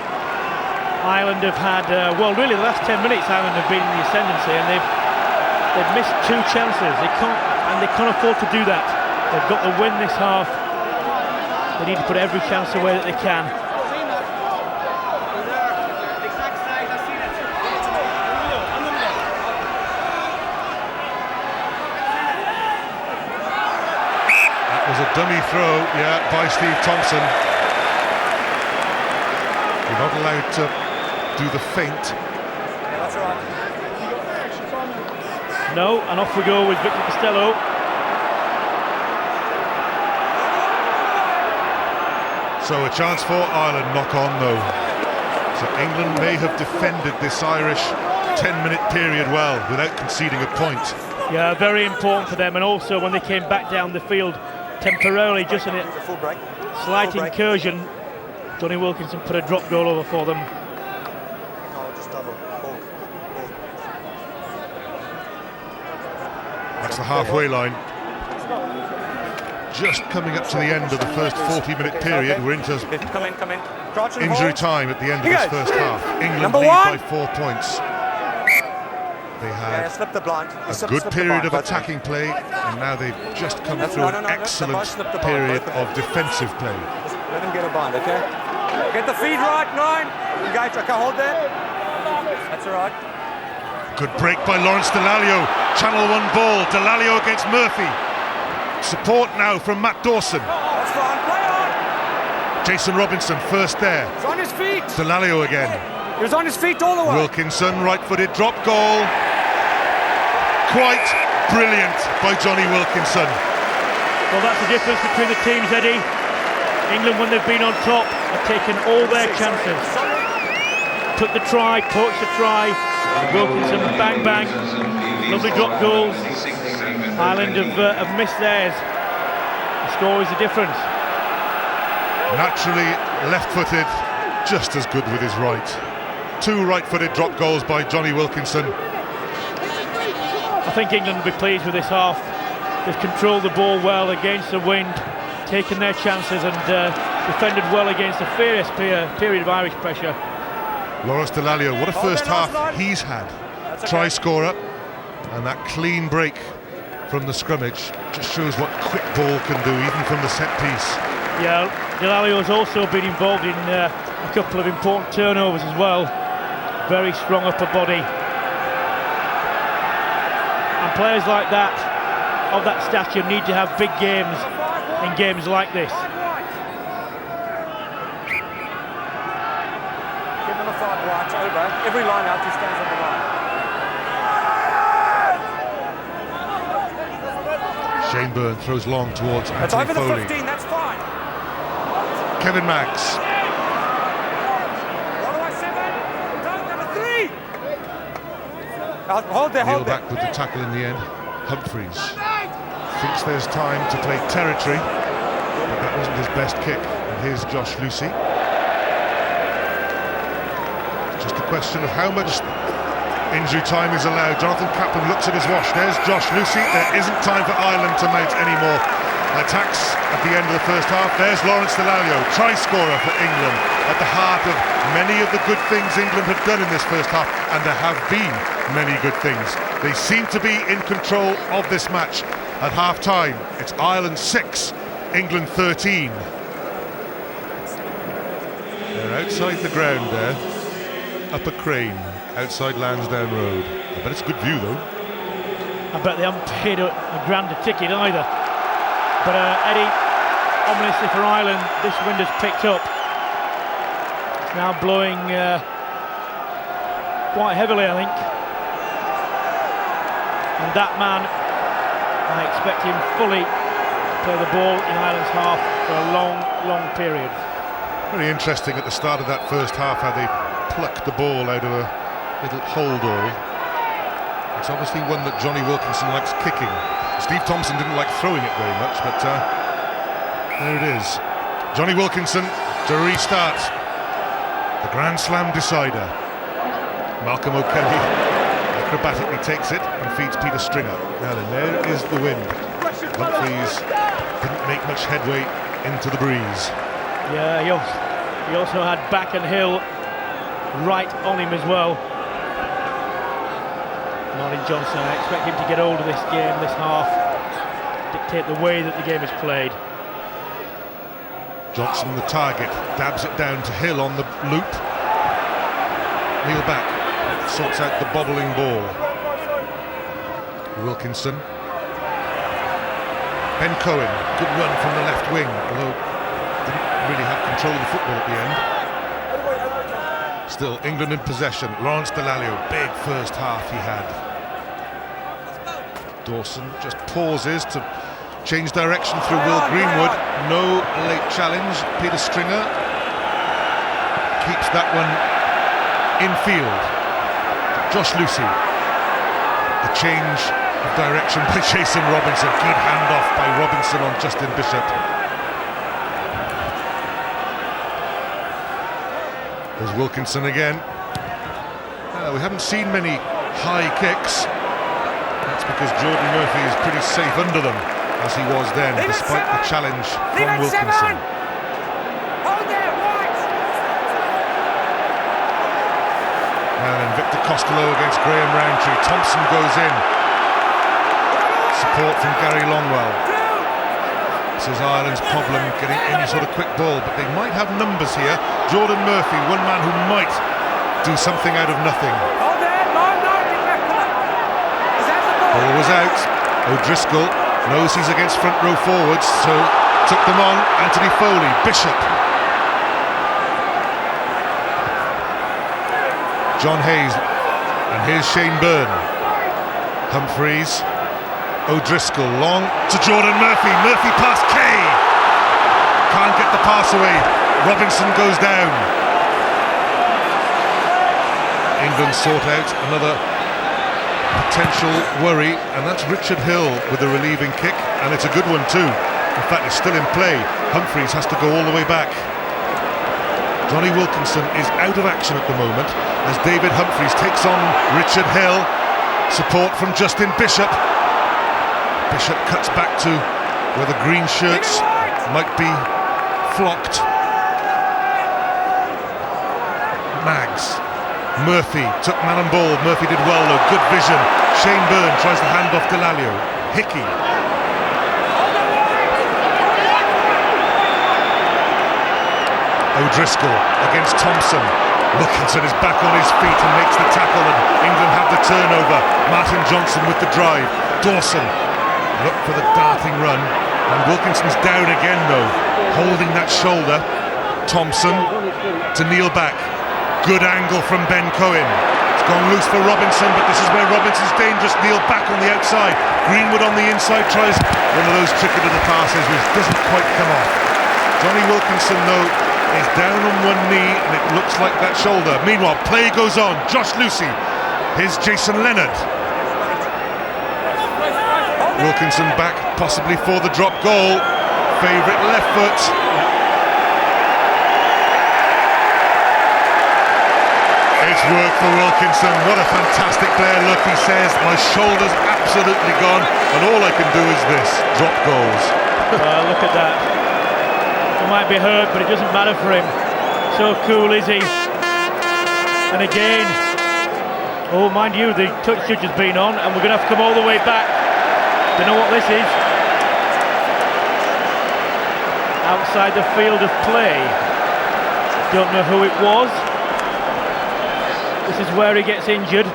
A: Ireland have had, well, really the last 10 minutes Ireland have been in the ascendancy, and they've missed 2 chances. They can't afford to do that. They've got to win this half. They need to put every chance away that they can.
B: That was a dummy throw, yeah, by Steve Thompson. You're not allowed to do the feint.
C: That's right.
A: No, and off we go with Victor Costello.
B: So a chance for Ireland, knock on though. So England may have defended this Irish 10-minute period well without conceding a point.
A: Yeah, very important for them, and also when they came back down the field temporarily, just in a slight incursion, Johnny Wilkinson put a drop goal over for them.
B: That's the halfway line. Just coming up to the end of the first 40-minute period. We're into injury time at the end of this first half. England lead by 4 points. They had a good period of attacking play, and now they've just come through an excellent period of defensive play.
C: Let him get a bind, okay? Get the feet right, 9. Engage, okay, hold there. That's all right.
B: Good break by Lawrence Dallaglio. Channel 1 ball. Dallaglio against Murphy. Support now from Matt Dawson.
C: That's fine, play on.
B: Jason Robinson first there.
C: He's on his feet.
B: Dallaglio again.
C: He was on his feet all the way.
B: Wilkinson, right-footed drop goal. Quite brilliant by Johnny Wilkinson.
A: Well, that's the difference between the teams, Eddie. England, when they've been on top, have taken all their chances. Took the try, poached the try. Wilkinson, bang, bang. Lovely drop goals. Ireland have missed theirs. The score is the difference.
B: Naturally left-footed, just as good with his right. 2 right-footed drop goals by Johnny Wilkinson.
A: I think England will be pleased with this half. They've controlled the ball well against the wind, taken their chances, and defended well against a fierce period of Irish pressure.
B: Lawrence Dallaglio, what a first half he's had. Try scorer, and that clean break from the scrimmage just shows what quick ball can do, even from the set piece.
A: Yeah, Dallaglio has also been involved in a couple of important turnovers as well. Very strong upper body. And players like that, of that stature, need to have big games in games like this.
C: Give him a 5 right, over. Every line out, he stands on the line.
B: Shane Byrne throws long towards
C: It's
B: Anthony
C: over the
B: Foley.
C: 15, that's fine.
B: Kevin Maggs.
C: What do I say, man? Number 3. Hold there,
B: Neil
C: hold there.
B: back with the tackle in the end. Humphreys thinks there's time to play territory, but that wasn't his best kick. And here's Josh Lucy. Just a question of how much injury time is allowed. Jonathan Kaplan looks at his watch. There's Josh Lucy. There isn't time for Ireland to mount any more attacks at the end of the first half. There's Lawrence Dallaglio, try scorer for England, at the heart of many of the good things England have done in this first half, and there have been many good things. They seem to be in control of this match. At half-time, it's Ireland 6, England 13. They're outside the ground there, up a crane, outside Lansdowne Road. I bet it's a good view though.
A: I bet they haven't paid a grand a ticket either. But Eddie, ominously for Ireland, this wind has picked up. It's now blowing quite heavily, I think. And that man, I expect him fully to play the ball in Ireland's half for a long, long period.
B: Very interesting at the start of that first half how they plucked the ball out of a little hold-all. It's obviously one that Johnny Wilkinson likes kicking. Steve Thompson didn't like throwing it very much, but there it is. Johnny Wilkinson to restart. The Grand Slam decider. Malcolm O'Kelly acrobatically takes it and feeds Peter Stringer. Now then, there is the wind. Humphreys didn't make much headway into the breeze.
A: Yeah, he also had Back and Hill right on him as well. Martin Johnson, I expect him to get hold of this game, this half, dictate the way that the game is played.
B: Johnson the target, dabs it down to Hill on the loop. Neil back, sorts out the bobbling ball. Wilkinson. Ben Cohen, good run from the left wing, although didn't really have control of the football at the end. Still England in possession. Lawrence Dallaglio, big first half he had. Dawson just pauses to Change direction through Will Greenwood. No late challenge. Peter Stringer keeps that one infield. Josh Lucy. The change of direction by Jason Robinson. Good handoff by Robinson on Justin Bishop. There's Wilkinson again. We haven't seen many high kicks. That's because Jordan Murphy is pretty safe under them, as he was then, despite the challenge from Wilkinson. Now then, Victor Costello against Graham Roundtree. Thompson goes in. Support from Gary Longwell. This is Ireland's problem, getting any sort of quick ball, but they might have numbers here. Jordan Murphy, one man who might do something out of nothing. Ball was out. O'Driscoll knows he's against front row forwards, so took them on. Anthony Foley, Bishop. John Hayes, and here's Shane Byrne. Humphreys, O'Driscoll, long to Jordan Murphy. Murphy past Kay. Can't get the pass away. Robinson goes down. England sort out another potential worry, and that's Richard Hill with a relieving kick, and it's a good one too. In fact, it's still in play. Humphreys has to go all the way back. Johnny Wilkinson is out of action at the moment as David Humphreys takes on Richard Hill. Support from Justin Bishop. Bishop cuts back to where the green shirts might be flocked. Maggs. Murphy took man and ball. Murphy did well though, good vision. Shane Byrne tries to hand off Delalio. Hickey. O'Driscoll against Thompson. Wilkinson is back on his feet and makes the tackle, and England have the turnover. Martin Johnson with the drive. Dawson look for the darting run, and Wilkinson's down again though, holding that shoulder. Thompson to kneel back. Good angle from Ben Cohen. It's gone loose for Robinson, but this is where Robinson's dangerous. Neil back on the outside. Greenwood on the inside tries one of those tricky little passes which doesn't quite come off. Johnny Wilkinson though is down on one knee, and it looks like that shoulder. Meanwhile, play goes on. Josh Lucy. Here's Jason Leonard. Wilkinson back, possibly for the drop goal. Favourite left foot. It's work for Wilkinson. What a fantastic player. Look, he says, my shoulder's absolutely gone, and all I can do is this, drop goals.
A: Look at that. He might be hurt, but it doesn't matter for him. So cool is he. And again, oh, mind you, the touch judge has been on, and we're going to have to come all the way back. Don't know what this is. Outside the field of play. Don't know who it was. This is where he gets injured.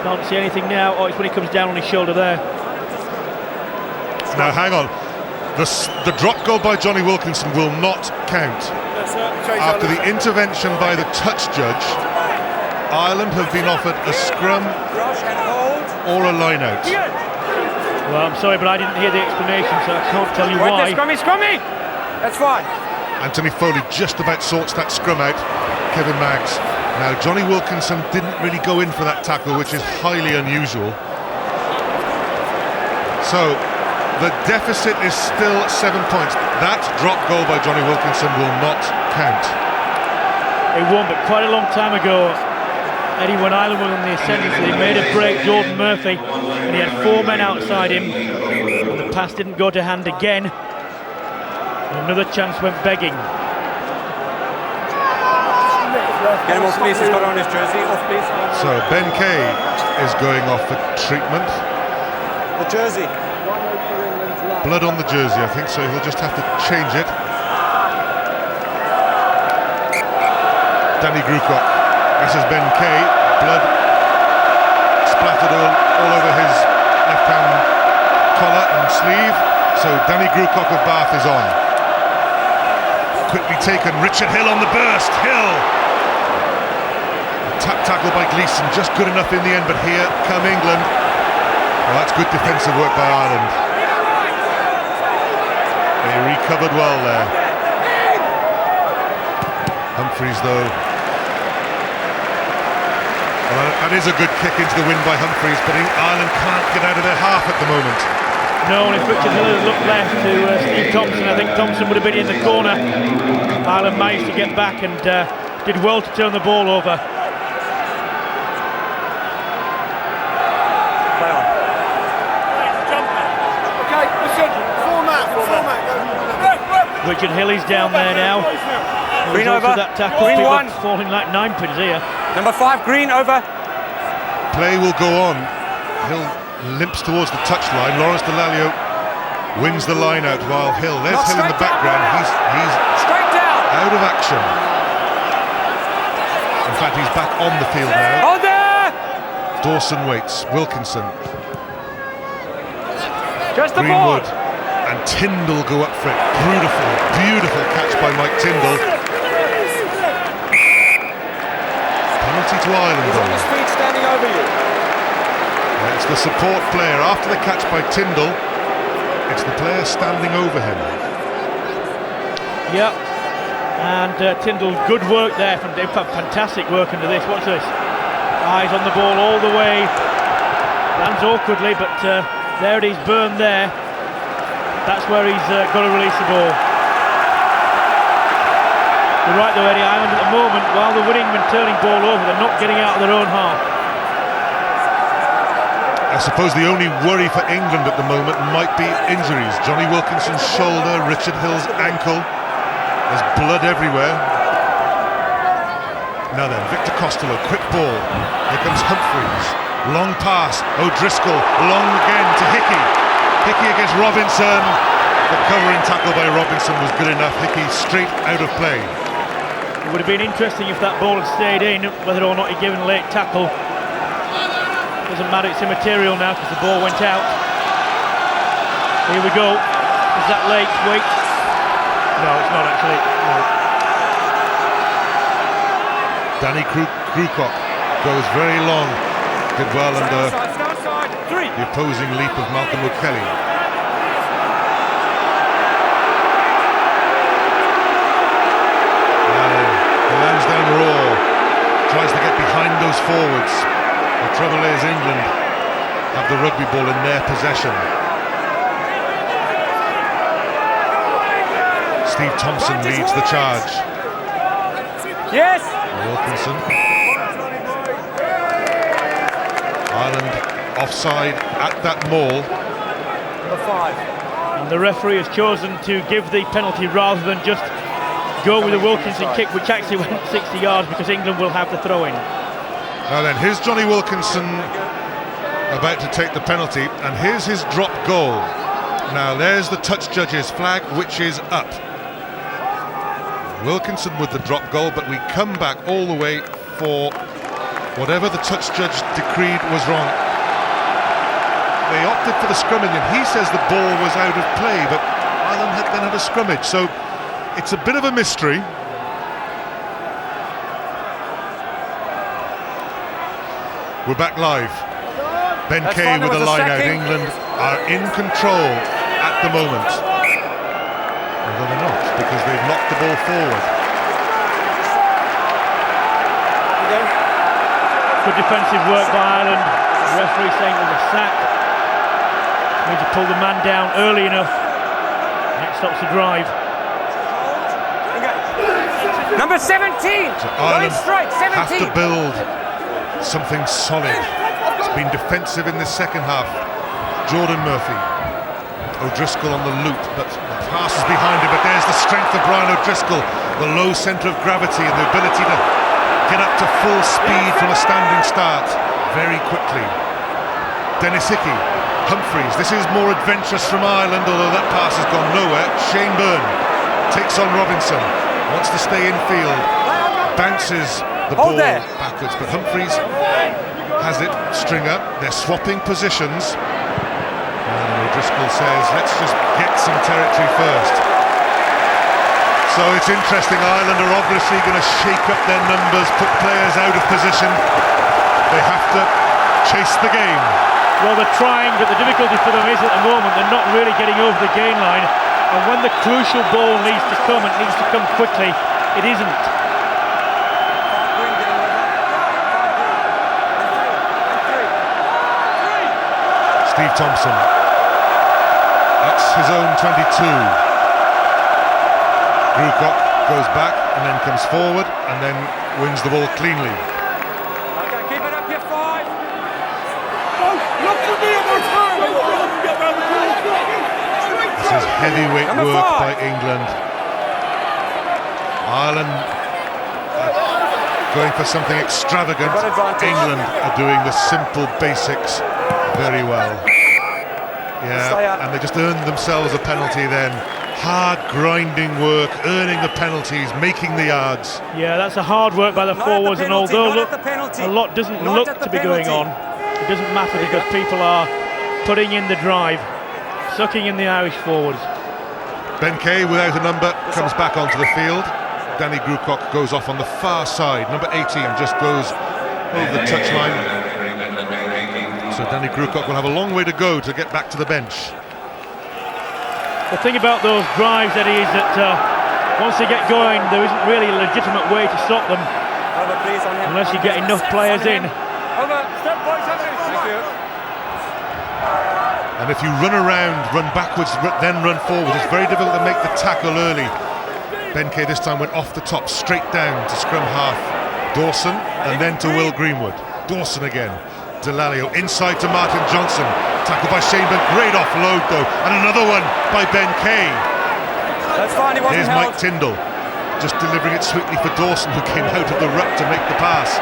A: Can't see anything now. Oh, it's when he comes down on his shoulder there.
B: Now, hang on. The drop goal by Johnny Wilkinson will not count. After the intervention by the touch judge, Ireland have been offered a scrum or a line-out.
A: Well, I'm sorry, but I didn't hear the explanation, so I can't tell you why.
C: Scrummy! That's fine.
B: Anthony Foley just about sorts that scrum out. Kevin Maggs. Now, Johnny Wilkinson didn't really go in for that tackle, which is highly unusual. So, the deficit is still 7 points. That drop goal by Johnny Wilkinson will not count.
A: It won, but quite a long time ago, Eddie, when Ireland were on the ascendancy, they made a break, Jordan Murphy, and he had 4 men outside him, and the pass didn't go to hand again. Another chance went begging.
C: Get him off, please. He's got on his jersey. Off, please.
B: So Ben Kay is going off for treatment.
C: The jersey.
B: Blood on the jersey, I think, so he'll just have to change it. Danny Grucock. This is Ben Kay. Blood splattered all over his left-hand collar and sleeve. So Danny Grucock of Bath is on. Quickly taken, Richard Hill on the burst. Hill. Tap tackle by Gleeson, just good enough in the end, but here come England. Well, that's good defensive work by Ireland. They recovered well there. Humphreys, though. Well, that is a good kick into the wind by Humphreys, but Ireland can't get out of their half at the moment.
A: No, and if Richard Hill had looked left to Steve Thompson, I think Thompson would have been in the corner. Ireland managed to get back and did well to turn the ball over.
C: Play on.
G: Okay, listen, format.
A: Richard Hill is down there now.
C: Green
A: Result
C: over.
A: of that tackle,
C: Green
A: people
C: one.
A: falling like ninepins here.
C: Number 5, Green over.
B: Play will go on. Hill limps towards the touchline. Lawrence Dallaglio wins the line out while Hill. There's
C: Not
B: Hill in the
C: straight
B: background.
C: down.
B: He's
C: Straight down.
B: out of action. In fact, he's back on the field now.
C: Hold there.
B: Dawson waits. Wilkinson,
C: Just the ball.
B: Greenwood, and Tyndall go up for it. Beautiful catch by Mike Tyndall. Penalty to Ireland,
C: He's on his
B: though.
C: feet, standing over you.
B: It's the support player. After the catch by Tyndall, it's the player standing over him.
A: Yep. And Tyndall, good work there. In fact, fantastic work into this. Watch this. Eyes on the ball all the way. Lands awkwardly, but there it is, Byrne there. That's where he's got to release the ball. You're right though, Eddie. Ireland at the moment, while they're winning and turning ball over, they're not getting out of their own half.
B: I suppose the only worry for England at the moment might be injuries. Johnny Wilkinson's shoulder, Richard Hill's ankle. There's blood everywhere. Now then, Victor Costello, quick ball. Here comes Humphreys. Long pass. O'Driscoll, long again to Hickey. Hickey against Robinson. The covering tackle by Robinson was good enough. Hickey straight out of play.
A: It would have been interesting if that ball had stayed in, whether or not he'd given a late tackle. Doesn't matter, it's immaterial now because the ball went out. Here we go. Is that late? Wait. No, it's not actually. No.
B: Danny Krukok goes very long. Did well under
C: Outside. 3.
B: the opposing leap of Malcolm O'Kelly. The Lansdowne Roar tries to get behind those forwards. The trouble is England have the rugby ball in their possession. Steve Thompson leads the charge.
C: Yes.
B: Wilkinson. Ireland offside at that maul.
C: Number 5.
A: And the referee has chosen to give the penalty rather than just go with a Wilkinson kick, which actually went 60 yards because England will have the throw in.
B: Now then, here's Johnny Wilkinson about to take the penalty, and here's his drop goal. Now there's the touch judge's flag, which is up. Wilkinson with the drop goal, but we come back all the way for whatever the touch judge decreed was wrong. They opted for the scrummage, and he says the ball was out of play, but Ireland then had a scrummage, so it's a bit of a mystery. We're back live. Ben
C: That's
B: Kay
C: fine, there
B: with a
C: was a
B: line out.
C: sacking.
B: England are in control at the moment. Although they're not, because they've knocked the ball forward.
A: Good defensive work by Ireland. The referee saying it was a sack. Need to pull the man down early enough. That stops the drive.
C: Number 17.
B: So
C: Going
B: Ireland
C: straight.
B: have
C: 17.
B: to build something solid. It's been defensive in the second half. Jordan Murphy. O'Driscoll on the loop, but the pass is behind him. But there's the strength of Brian O'Driscoll, the low centre of gravity and the ability to get up to full speed from a standing start very quickly. Dennis Hickey, Humphreys. This is more adventurous from Ireland, although that pass has gone nowhere. Shane Byrne takes on Robinson, wants to stay in field, bounces the ball
C: Hold there.
B: backwards, but Humphreys has it, string up. They're swapping positions. And O'Driscoll says, let's just get some territory first. So it's interesting, Ireland are obviously going to shake up their numbers, put players out of position. They have to chase the game.
A: Well, they're trying, but the difficulty for them is at the moment they're not really getting over the gain line. And when the crucial ball needs to come, it needs to come quickly. It isn't.
B: Steve Thompson. That's his own 22. Grewcock goes back and then comes forward and then wins the ball cleanly.
C: Okay, keep it up, you're 5.
G: Look for me at the time.
B: This is heavyweight
C: Number
B: work
C: 5.
B: by England. Ireland going for something extravagant.
C: Got advantage.
B: England are doing the simple basics very well.
C: Stay
B: Yeah,
C: up.
B: and they just earned themselves a penalty then. Hard grinding work, earning the penalties, making the yards.
A: Yeah, that's a hard work by the
C: Not at the
A: forwards, and
C: penalty,
A: although
C: not
A: look,
C: at the penalty.
A: a lot doesn't
C: Not
A: look
C: at the
A: to be going on,
C: penalty.
A: it doesn't matter because people are putting in the drive, sucking in the Irish forwards.
B: Ben Kay, without a number, comes back onto the field. Danny Grewcock goes off on the far side. Number 18 just goes over the touchline. So Danny Grewcock will have a long way to go to get back to the bench.
A: The thing about those drives, Eddie, is that once they get going, there isn't really a legitimate way to stop them
C: Over, please, on him.
A: unless you get enough players in.
C: Over, step boys, thank you.
B: And if you run around, run backwards, then run forward, it's very difficult to make the tackle early. Ben Kay this time went off the top, straight down to scrum half Dawson, and then to Will Greenwood. Dawson again. Delalio inside to Martin Johnson. Tackled by Shane Byrne. Great offload though. And another one by Ben Kay.
C: That's fine, he wasn't
B: Here's
C: held.
B: Mike Tyndall. Just delivering it sweetly for Dawson, who came out of the ruck to make the pass.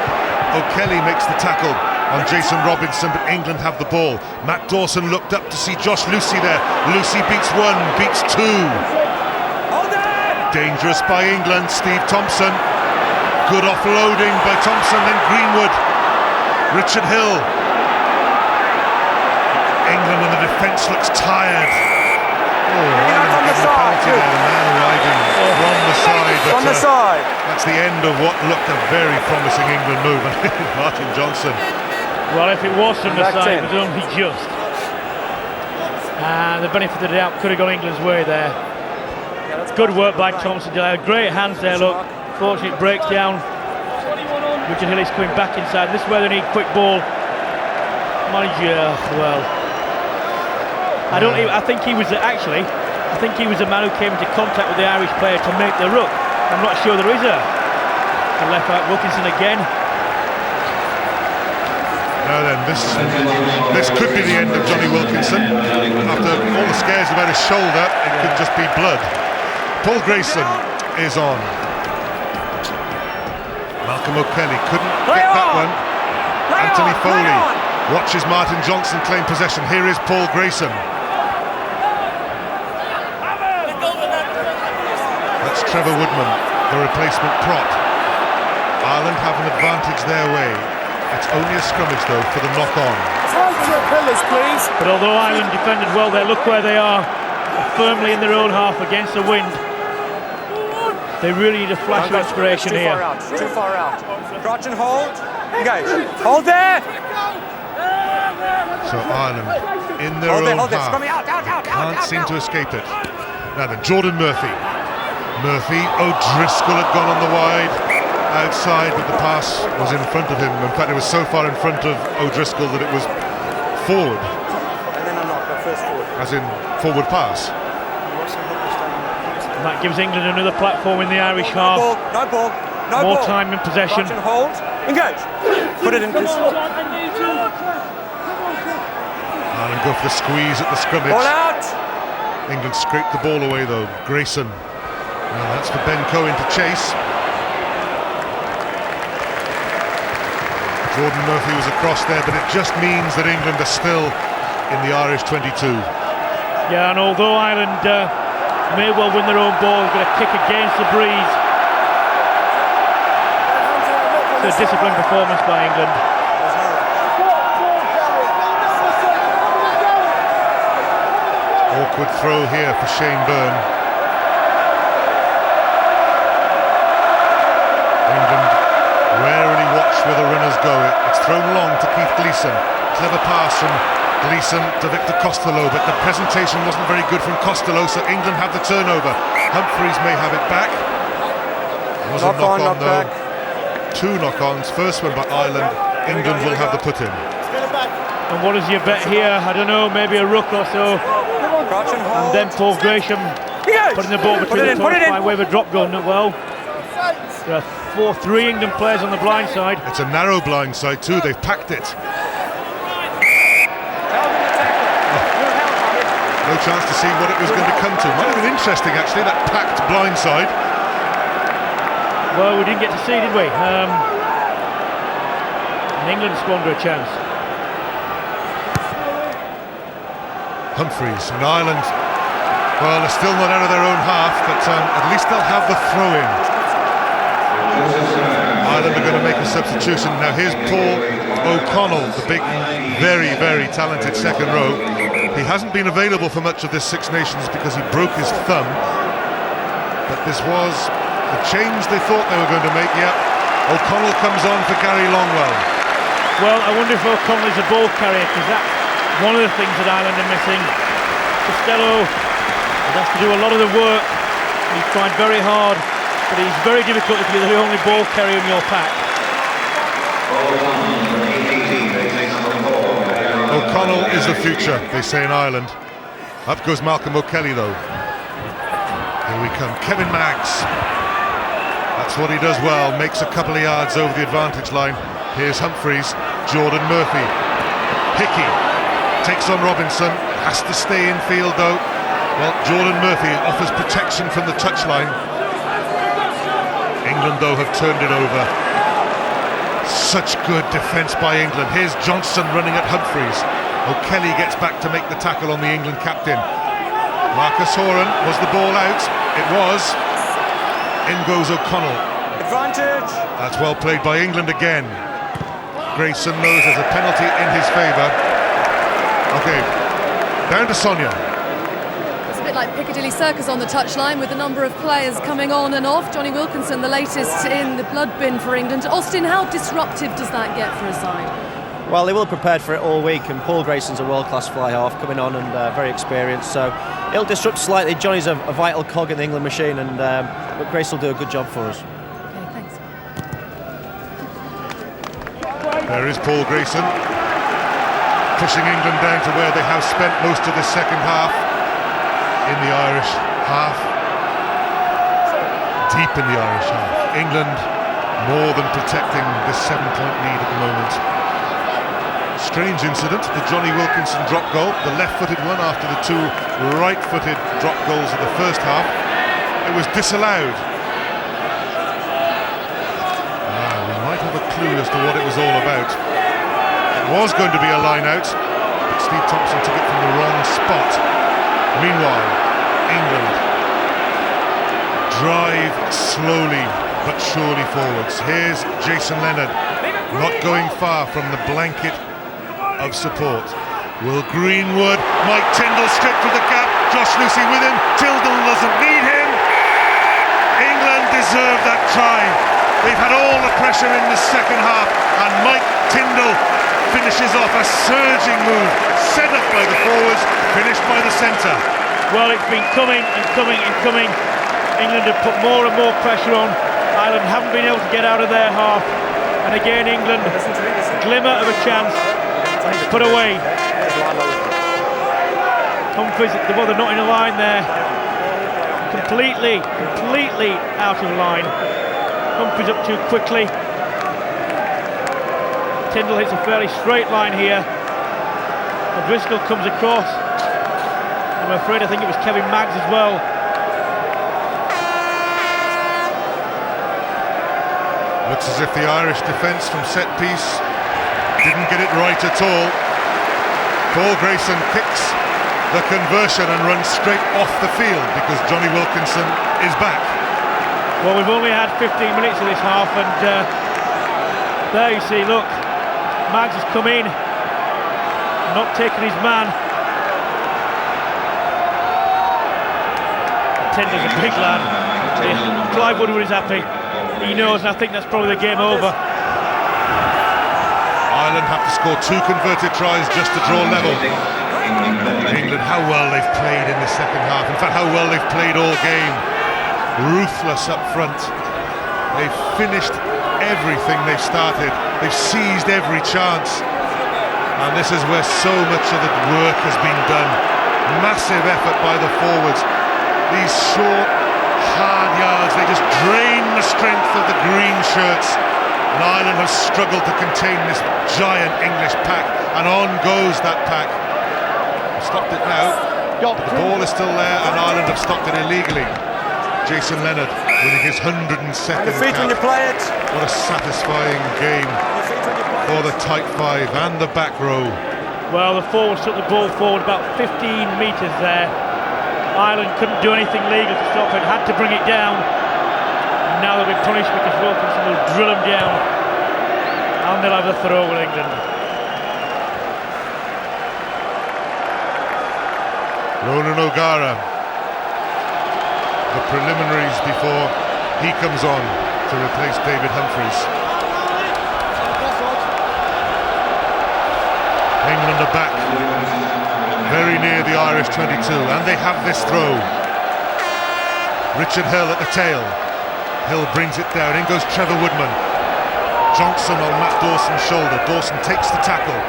B: O'Kelly makes the tackle on Jason Robinson, but England have the ball. Matt Dawson looked up to see Josh Lucy there. Lucy beats 1, beats 2.
C: Hold it!
B: Dangerous by England. Steve Thompson. Good offloading by Thompson, then Greenwood. Richard Hill. England and the defence looks tired. Oh, Ireland
C: on the
B: getting a
C: side.
B: penalty there. A man arriving from the side. But,
C: On the side.
B: that's the end of what looked a very promising England move. Martin Johnson.
A: Well, if it was from the
C: Back
A: side,
C: 10.
A: it was only just. And the benefit of the doubt could have gone England's way there. Good work by Thompson. Great hands there, look. Fortunately, it breaks down. Richard Hill is coming back inside. This is where they need quick ball. Manager, well, I think he was actually. I think he was the man who came into contact with the Irish player to make the ruck. I'm not sure there is a left back. Wilkinson again.
B: Now then, this could be the end of Johnny Wilkinson. After all the scares about his shoulder, it could just be blood. Paul Grayson is on. Malcolm O'Kelly couldn't get that one. Anthony Foley watches Martin Johnson claim possession. Here is Paul Grayson. That's Trevor Woodman, the replacement prop. Ireland have an advantage their way. It's only a scrummage though for the knock-on.
G: Tight to your pillars, please.
A: But although Ireland defended well there, look where they are, firmly in their own half against the wind. They really need a flash of inspiration
C: Too
A: here.
C: far out, too far out. Crouch and hold. Engage. Hold there.
B: So Ireland in their
C: Hold
B: own
C: there, hold there.
B: half.
C: Scrummy out,
B: Can't seem to escape it. Now then, Jordan Murphy. O'Driscoll had gone on the wide outside, but the pass was in front of him. In fact, it was so far in front of O'Driscoll that it was forward,
C: And then a knock, the first forward.
B: as in forward pass.
A: And that gives England another platform in the Irish
C: No
A: half.
C: ball, no ball, no
A: More
C: ball.
A: time in possession.
C: Crouch and hold. Engage. Put it in.
B: Ireland go for the squeeze at the scrimmage.
C: Ball out.
B: England scrape the ball away though. Grayson. Now that's for Ben Cohen to chase. Jordan Murphy was across there, but it just means that England are still in the Irish 22.
A: Yeah, and although Ireland may well win their own ball, they're going to kick against the breeze. It's a disciplined performance by England.
B: Awkward throw here for Shane Byrne. England rarely watch where the runners go. It's thrown long to Keith Gleeson. Clever pass from Gleeson to Victor Costello, but the presentation wasn't very good from Costello, so England have the turnover. Humphreys may have it back. It was a knock-on though. Two knock-ons, first one by Ireland. England will have the put-in.
A: And what is your bet here? I don't know, maybe a ruck or so. And then Paul Gresham putting the ball between the toes by way of a drop goal. Well, there are 4-3 England players on the blind side.
B: It's a narrow blind side too, they've packed it. No chance to see what it was going to come to. Might have been interesting actually, that packed blind side.
A: Well, we didn't get to see, did we? And England squander a chance.
B: Humphreys and Ireland, well, they're still not out of their own half, but at least they'll have the throw-in. Ireland are going to make a substitution. Now here's Paul O'Connell, the big, very, very talented second row. He hasn't been available for much of this Six Nations because he broke his thumb. But this was the change they thought they were going to make. Yep, O'Connell comes on for Gary Longwell.
A: Well, I wonder if O'Connell is a ball carrier, because that's one of the things that Ireland are missing. Costello has to do a lot of the work. He's tried very hard, but he's very difficult if you're the only ball carrier in your pack.
B: O'Connell is the future, they say in Ireland. Up goes Malcolm O'Kelly though. Here we come, Kevin Maggs. That's what he does well, makes a couple of yards over the advantage line. Here's Humphreys, Jordan Murphy. Hickey takes on Robinson, has to stay in field though. Well, Jordan Murphy offers protection from the touchline. England though have turned it over. Such good defence by England. Here's Johnson running at Humphreys. O'Kelly gets back to make the tackle on the England captain. Marcus Horan, was the ball out? It was. In goes O'Connell.
C: Advantage!
B: That's well played by England again. Grayson knows there's a penalty in his favour. Okay, down to Sonia.
D: It's a bit like Piccadilly Circus on the touchline with the number of players coming on and off. Johnny Wilkinson, the latest in the blood bin for England. Austin, how disruptive does that get for a side?
E: Well, they will have prepared for it all week, and Paul Grayson's a world-class fly-half coming on and very experienced, so it'll disrupt slightly. Johnny's a vital cog in the England machine, and but Grace will do a good job for us.
D: Okay, thanks.
B: There is Paul Grayson, pushing England down to where they have spent most of the second half, in the Irish half, deep in the Irish half. England more than protecting this 7-point lead at the moment. Strange incident, the Johnny Wilkinson drop goal, the left-footed one after the two right-footed drop goals of the first half. It was disallowed. We might have a clue as to what it was all about. It was going to be a line out, but Steve Thompson took it from the wrong spot. Meanwhile, England drive slowly but surely forwards. Here's Jason Leonard, not going far from the blanket of support. Will Greenwood, Mike Tyndall straight through the gap, Josh Lucy with him, Tyndall doesn't need him. England deserve that try. They've had all the pressure in the second half, and Mike Tyndall finishes off a surging move, set up by the forwards, finished by the centre.
A: Well, it's been coming and coming and coming. England have put more and more pressure on. Ireland haven't been able to get out of their half, and again England, glimmer of a chance, and it's put away. Humphreys, well, they're not in a line there. Completely out of line. Humphreys up too quickly. Tyndall hits a fairly straight line here. O'Driscoll comes across. I'm afraid I think it was Kevin Maggs as well.
B: Looks as if the Irish defence from set piece didn't get it right at all. Paul Grayson kicks the conversion and runs straight off the field because Johnny Wilkinson is back.
A: Well, we've only had 15 minutes of this half, and there you see, look, Maggs has come in, not taken his man. Tyndall's a big lad. Clive Woodward is happy. He knows, and I think that's probably the game over.
B: Ireland have to score 2 converted tries just to draw level. England, how well they've played in the second half. In fact, how well they've played all game. Ruthless up front. They've finished everything they've started. They've seized every chance. And this is where so much of the work has been done. Massive effort by the forwards. These short, hard yards, they just drain the strength of the green shirts. And Ireland have struggled to contain this giant English pack. And on goes that pack. Stopped it now. The ball is still there, and Ireland have stopped it illegally. Jason Leonard winning his 102nd
C: Feet when you
B: cap.
C: play it.
B: What a satisfying game for the tight five and the back row.
A: Well, the forwards took the ball forward about 15 metres there. Ireland couldn't do anything legal to stop it, had to bring it down. And now they'll be punished because Wilkinson will drill them down. And they'll have the throw with England.
B: Ronan O'Gara, the preliminaries before he comes on to replace David Humphries. England are back, very near the Irish 22, and they have this throw. Richard Hill at the tail. Hill brings it down, in goes Trevor Woodman. Johnson on Matt Dawson's shoulder. Dawson takes the tackle.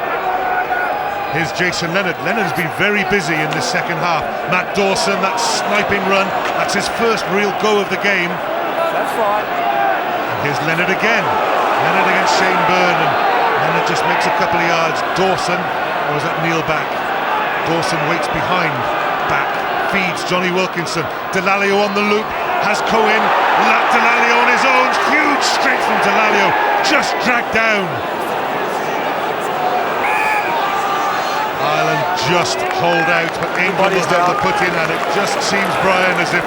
B: Here's Jason Leonard. Leonard has been very busy in this second half. Matt Dawson, that sniping run, that's his first real go of the game.
C: That's fine.
B: And here's Leonard again. Leonard against Shane Byrne, and Leonard just makes a couple of yards. Dawson, or was that Neil back? Dawson waits behind, back, feeds Johnny Wilkinson. Delalio on the loop, has Cohen, Delalio on his own. Huge strength from Delalio, just dragged down. Ireland just hold out, but England will have the put in, and it just seems, Brian, as if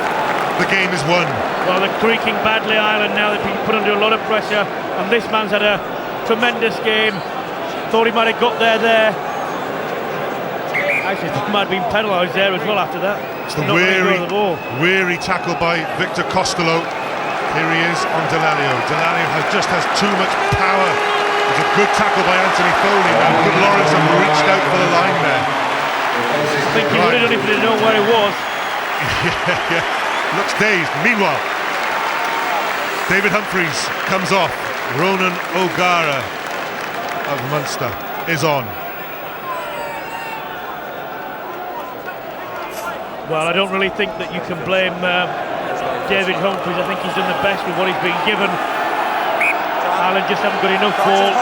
B: the game is won.
A: Well, they're creaking badly, Ireland, now. They've been put under a lot of pressure, and this man's had a tremendous game. Thought he might have got there. Actually, he might have been penalised there as well after that.
B: It's the weary tackle by Victor Costello. Here he is on Delalio. Delalio has too much power. It's a good tackle by Anthony Foley. Now, could Lawrence have reached out for the line there?
A: I think he would have done if he didn't know where he was.
B: yeah. Looks dazed. Meanwhile, David Humphries comes off. Ronan O'Gara of Munster is on.
A: Well, I don't really think that you can blame David Humphries. I think he's done the best with what he's been given. Ireland just haven't got enough ball,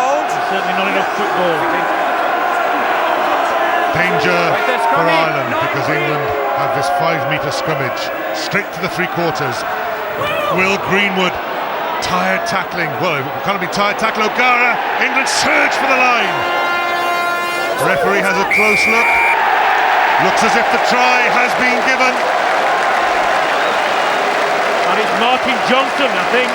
A: certainly not enough football.
B: Danger for Ireland because England have this 5-metre scrummage straight to the 3/4. Will Greenwood, tired tackling. Well, it can't be tired tackle. O'Gara, England surge for the line. The referee has a close look. Looks as if the try has been given.
A: And it's Martin Johnson, I think.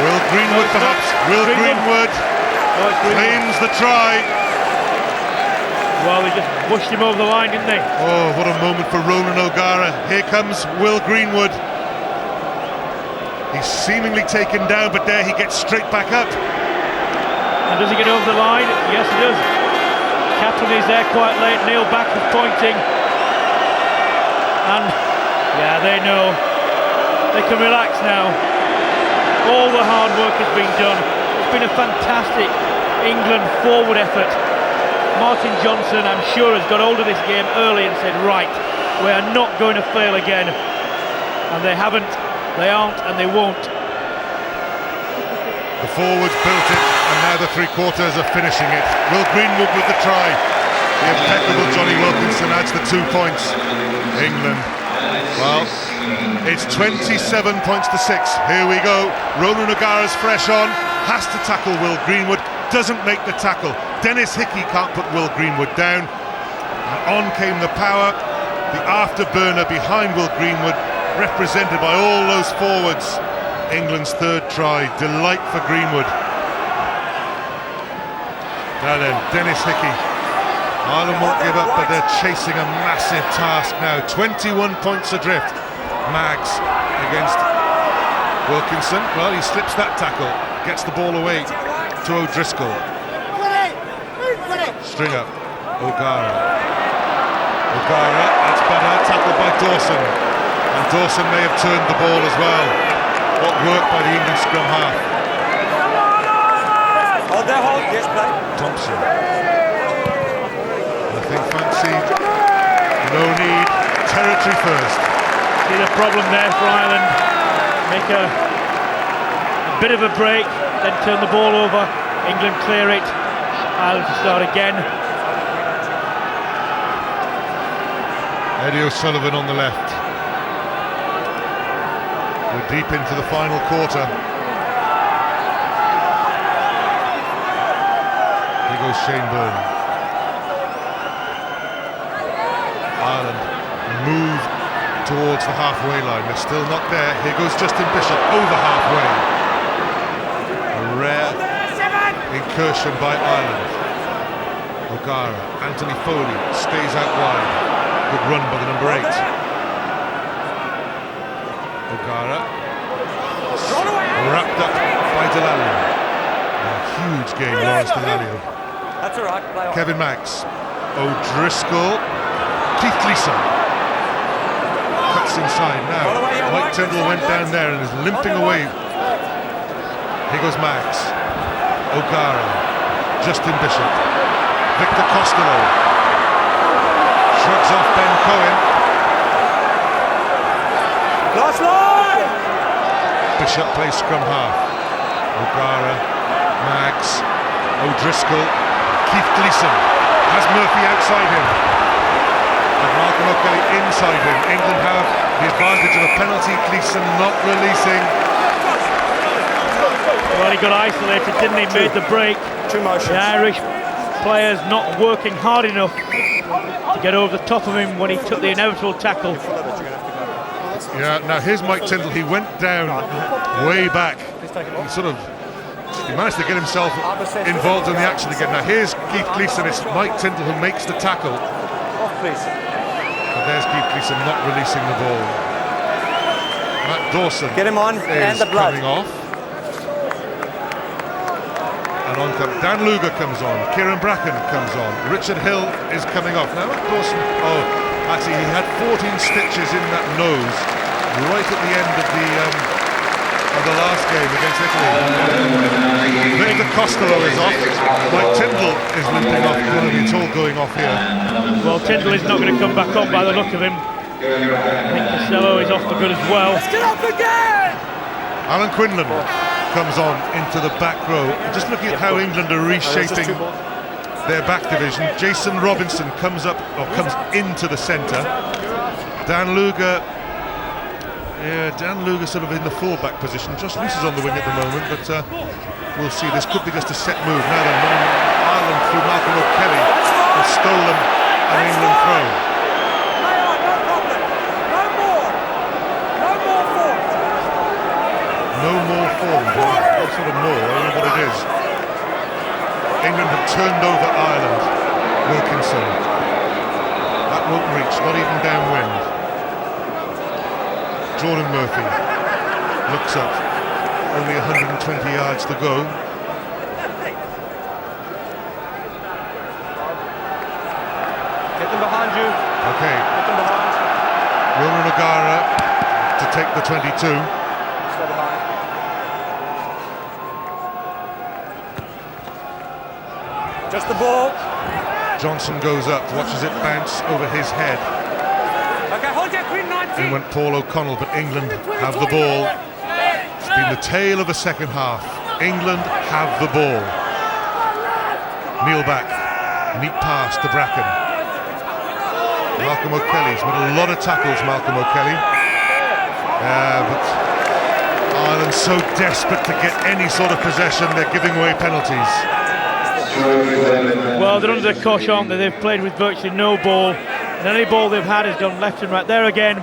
B: Will Greenwood perhaps? Will Greenwood claims the try.
A: Well, they just pushed him over the line, didn't they?
B: Oh, what a moment for Ronan O'Gara. Here comes Will Greenwood. He's seemingly taken down, but there he gets straight back up.
A: And does he get over the line? Yes, he does. Captain is there quite late. Neil back is pointing. And, yeah, they know. They can relax now. All the hard work has been done. It's been a fantastic England forward effort. Martin Johnson, I'm sure, has got hold of this game early and said, right, we are not going to fail again. And they haven't, they aren't, and they won't.
B: The forwards built it, and now the 3/4 are finishing it. Will Greenwood with the try. The impeccable Johnny Wilkinson adds the 2 points. England, well, it's 27 points to 6. Here we go. Ronan O'Gara's fresh on, has to tackle Will Greenwood, doesn't make the tackle. Dennis Hickey can't put Will Greenwood down. And on came the power. The afterburner behind Will Greenwood, represented by all those forwards. England's third try. Delight for Greenwood. Now then, Dennis Hickey. Ireland won't give up, but they're chasing a massive task now. 21 points adrift. Maggs against Wilkinson. Well, he slips that tackle, gets the ball away to O'Driscoll. stringer. O'Gara, that's better, tackled by Dawson. And Dawson may have turned the ball as well. What work by the England scrum half.
C: Hold there, hold. Yes, play.
B: Thompson. Nothing fancy. No need. Territory first.
A: See the problem there for Ireland. Make a bit of a break, then turn the ball over. England clear it. Ireland to start again.
B: Eddie O'Sullivan on the left. We're deep into the final quarter. Here goes Shane Byrne. Ireland move towards the halfway line. They're still not there. Here goes Justin Bishop over halfway. A rare incursion by Ireland. O'Gara, Anthony Foley stays out wide. Good run by the number 8. O'Gara. Wrapped up by Delalio. A huge game, Lawrence Delalio.
C: That's all right. Play on.
B: Kevin Max. O'Driscoll. Keith Gleeson. Cuts inside now. Mike Tyndall went down there and is limping away. Here goes Max. O'Gara. Justin Bishop. Victor Costello. Shrugs off Ben Cohen.
C: Last line!
B: Bishop plays scrum half. O'Gara, Max, O'Driscoll, Keith Gleeson has Murphy outside him. And Malcolm O'Kelly inside him. England have the advantage of a penalty. Gleeson not releasing.
A: Well, he got isolated, didn't he? Made the break.
C: Two motions.
A: The Irish players not working hard enough to get over the top of him when he took the inevitable tackle.
B: Yeah, now here's Mike Tyndall. He went down way back. He managed to get himself involved in the action again. Now here's Keith Gleeson. It's Mike Tyndall who makes the tackle.
C: Off, please.
B: But there's Keith Gleeson not releasing the ball. Matt Dawson
C: Get him on, and
B: is
C: the blood.
B: coming off. And on comes Dan Luger comes on. Kieran Bracken comes on. Richard Hill is coming off. Now Matt Dawson, actually he had 14 stitches in that nose right at the end of the last game against Italy. Victor Costello is off. Mike Tyndall is limping off. It's all going off here.
A: Well, Tyndall is not going to come back on by the look of him. I think Costello is off for good as well.
C: Let's get up again!
B: Alan Quinlan comes on into the back row. Just looking at how England are reshaping their back division. Jason Robinson comes into the centre. Dan Luger sort of in the full-back position. Josh Rees is on the wing at the moment, but we'll see. This could be just a set move. Now then, Ireland through Malcolm O'Kelly has stolen an England throw. No more form. What sort of more? I don't know what it is. England have turned over Ireland. Wilkinson. That won't reach, not even downwind. Jordan Murphy looks up. Only 120 yards to go.
C: Get them behind you.
B: Okay.
C: Get them behind.
B: Ronan O'Gara to take the 22.
C: Stay behind. Just the ball.
B: Johnson goes up, watches it bounce over his head.
C: Okay, hold your green 19.
B: In went Paul O'Connell, but England have the ball. It's been the tale of the second half. England have the ball. Kneel back, neat pass to Bracken. Malcolm O'Kelly's made a lot of tackles, Malcolm O'Kelly. But Ireland so desperate to get any sort of possession, they're giving away penalties.
A: Well, they're under the cosh, aren't they? They've played with virtually no ball, and any ball they've had has gone left and right. There again,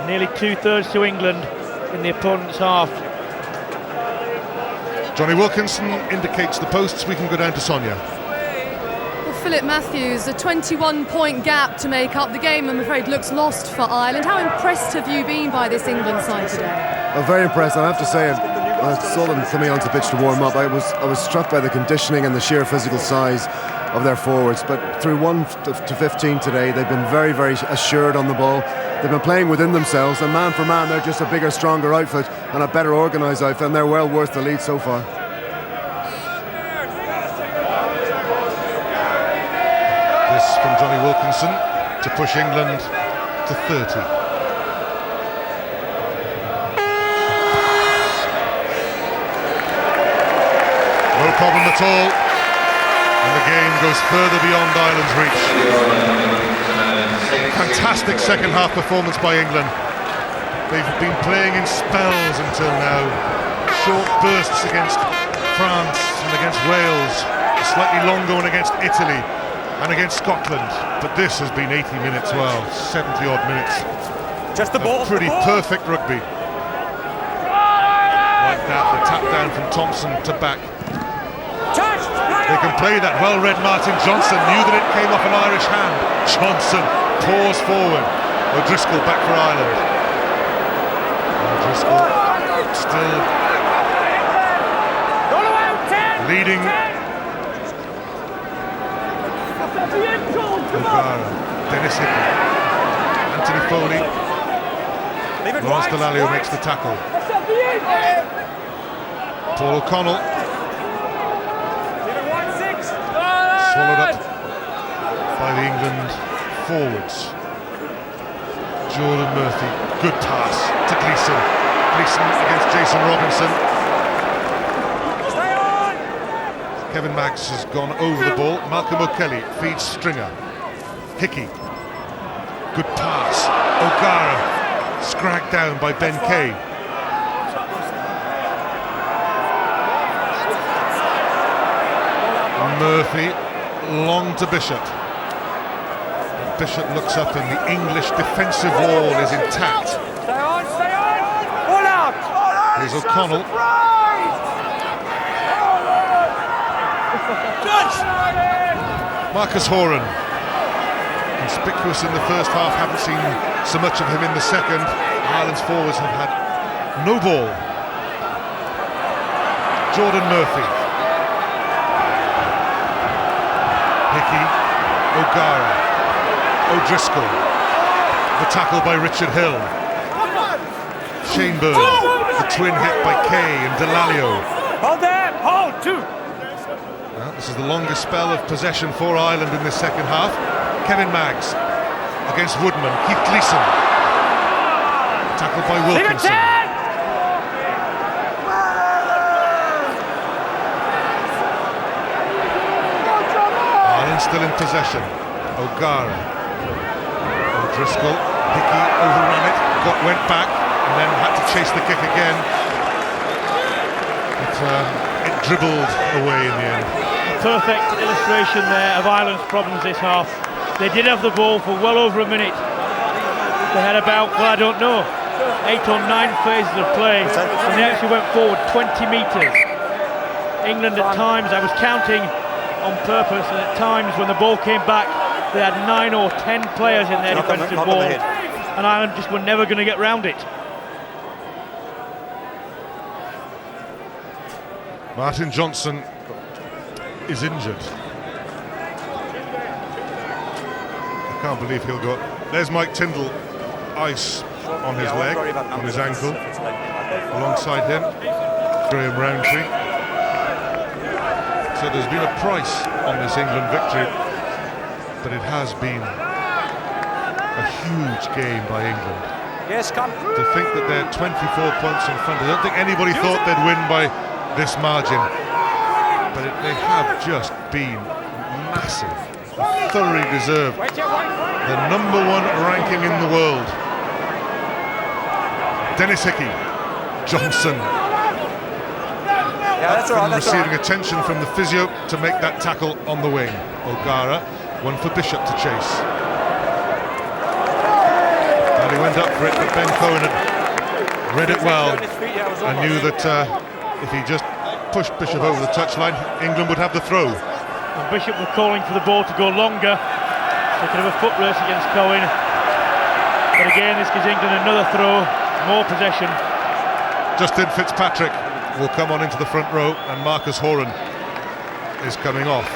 A: nearly 2/3 to England in the opponent's half.
B: Johnny Wilkinson indicates the posts. We can go down to Sonia.
D: Well, Philip Matthews, a 21-point gap to make up the game, I'm afraid, looks lost for Ireland. How impressed have you been by this England side today?
F: I'm very impressed, I have to say. I saw them coming onto the pitch to warm up. I was struck by the conditioning and the sheer physical size. of their forwards. But through 1 to 15 today, they've been very, very assured on the ball. They've been playing within themselves, and man for man, they're just a bigger, stronger outfit and a better organised outfit, and they're well worth the lead so far.
B: This from Johnny Wilkinson to push England to 30. No problem at all, and the game goes further beyond Ireland's reach. Fantastic second half performance by England. They've been playing in spells until now. Short bursts against France and against Wales, a slightly longer one against Italy and against Scotland. But this has been 80 minutes, well, 70 odd minutes.
C: Just the ball.
B: Pretty perfect rugby. Like that, the tap down from Thompson to back. They can play that. Well read Martin Johnson, knew that it came off an Irish hand. Johnson pours forward. O'Driscoll back for Ireland. O'Driscoll still leading. O'Gara, Dennis Hickey, Anthony Foley. Lawrence Delalio makes the tackle. Paul O'Connell swallowed up by the England forwards. Jordan Murphy, good pass to Gleeson. Gleeson against Jason Robinson. Kevin Maggs has gone over the ball. Malcolm O'Kelly feeds Stringer. Hickey, good pass. O'Gara, scragged down by Ben Kay. Murphy, long to Bishop. Bishop looks up and the English defensive wall is intact.
C: Stay on, stay on! All out!
B: Here's O'Connell. Marcus Horan, conspicuous in the first half, haven't seen so much of him in the second. Ireland's forwards have had no ball. Jordan Murphy. Hickey, O'Gara, O'Driscoll, the tackle by Richard Hill. Shaneburn, the twin hit by Kay and Delalio.
C: Hold there! Hold! Two!
B: Well, this is the longest spell of possession for Ireland in this second half. Kevin Maggs against Woodman. Keith Gleeson. Tackled by Wilkinson. Ireland still in possession. O'Gara. O'Driscoll. Hickey overran it. Went back and then had to chase the kick again. But it dribbled away in the end.
A: Perfect illustration there of Ireland's problems this half. They did have the ball for well over a minute. They had about, well, I don't know, 8 or 9 phases of play, and they actually went forward 20 metres. England at times, I was counting on purpose, and at times when the ball came back, they had 9 or 10 players in their defensive ball, and Ireland just were never going to get round it.
B: Martin Johnson is injured. I can't believe he'll go. There's Mike Tyndall, ice on his leg, on his ankle. Alongside him, Graham Rowntree. So there's been a price on this England victory, but it has been a huge game by England.
C: Yes, come.
B: To think that they're 24 points in front, I don't think anybody thought they'd win by this margin, but they have just been massive, thoroughly deserved. The number 1 ranking in the world. Dennis Hickey, Johnson.
C: Yeah, that's all right. That's
B: receiving
C: all right.
B: attention from the physio to make that tackle on the wing. O'Gara, one for Bishop to chase. And he went up for it, but Ben Cohen had read it well and knew that if he just pushed Bishop over the touchline, England would have the throw.
A: And Bishop was calling for the ball to go longer. They could have a foot race against Cohen. But again, this gives England another throw, more possession.
B: Justin Fitzpatrick will come on into the front row, and Marcus Horan is coming off.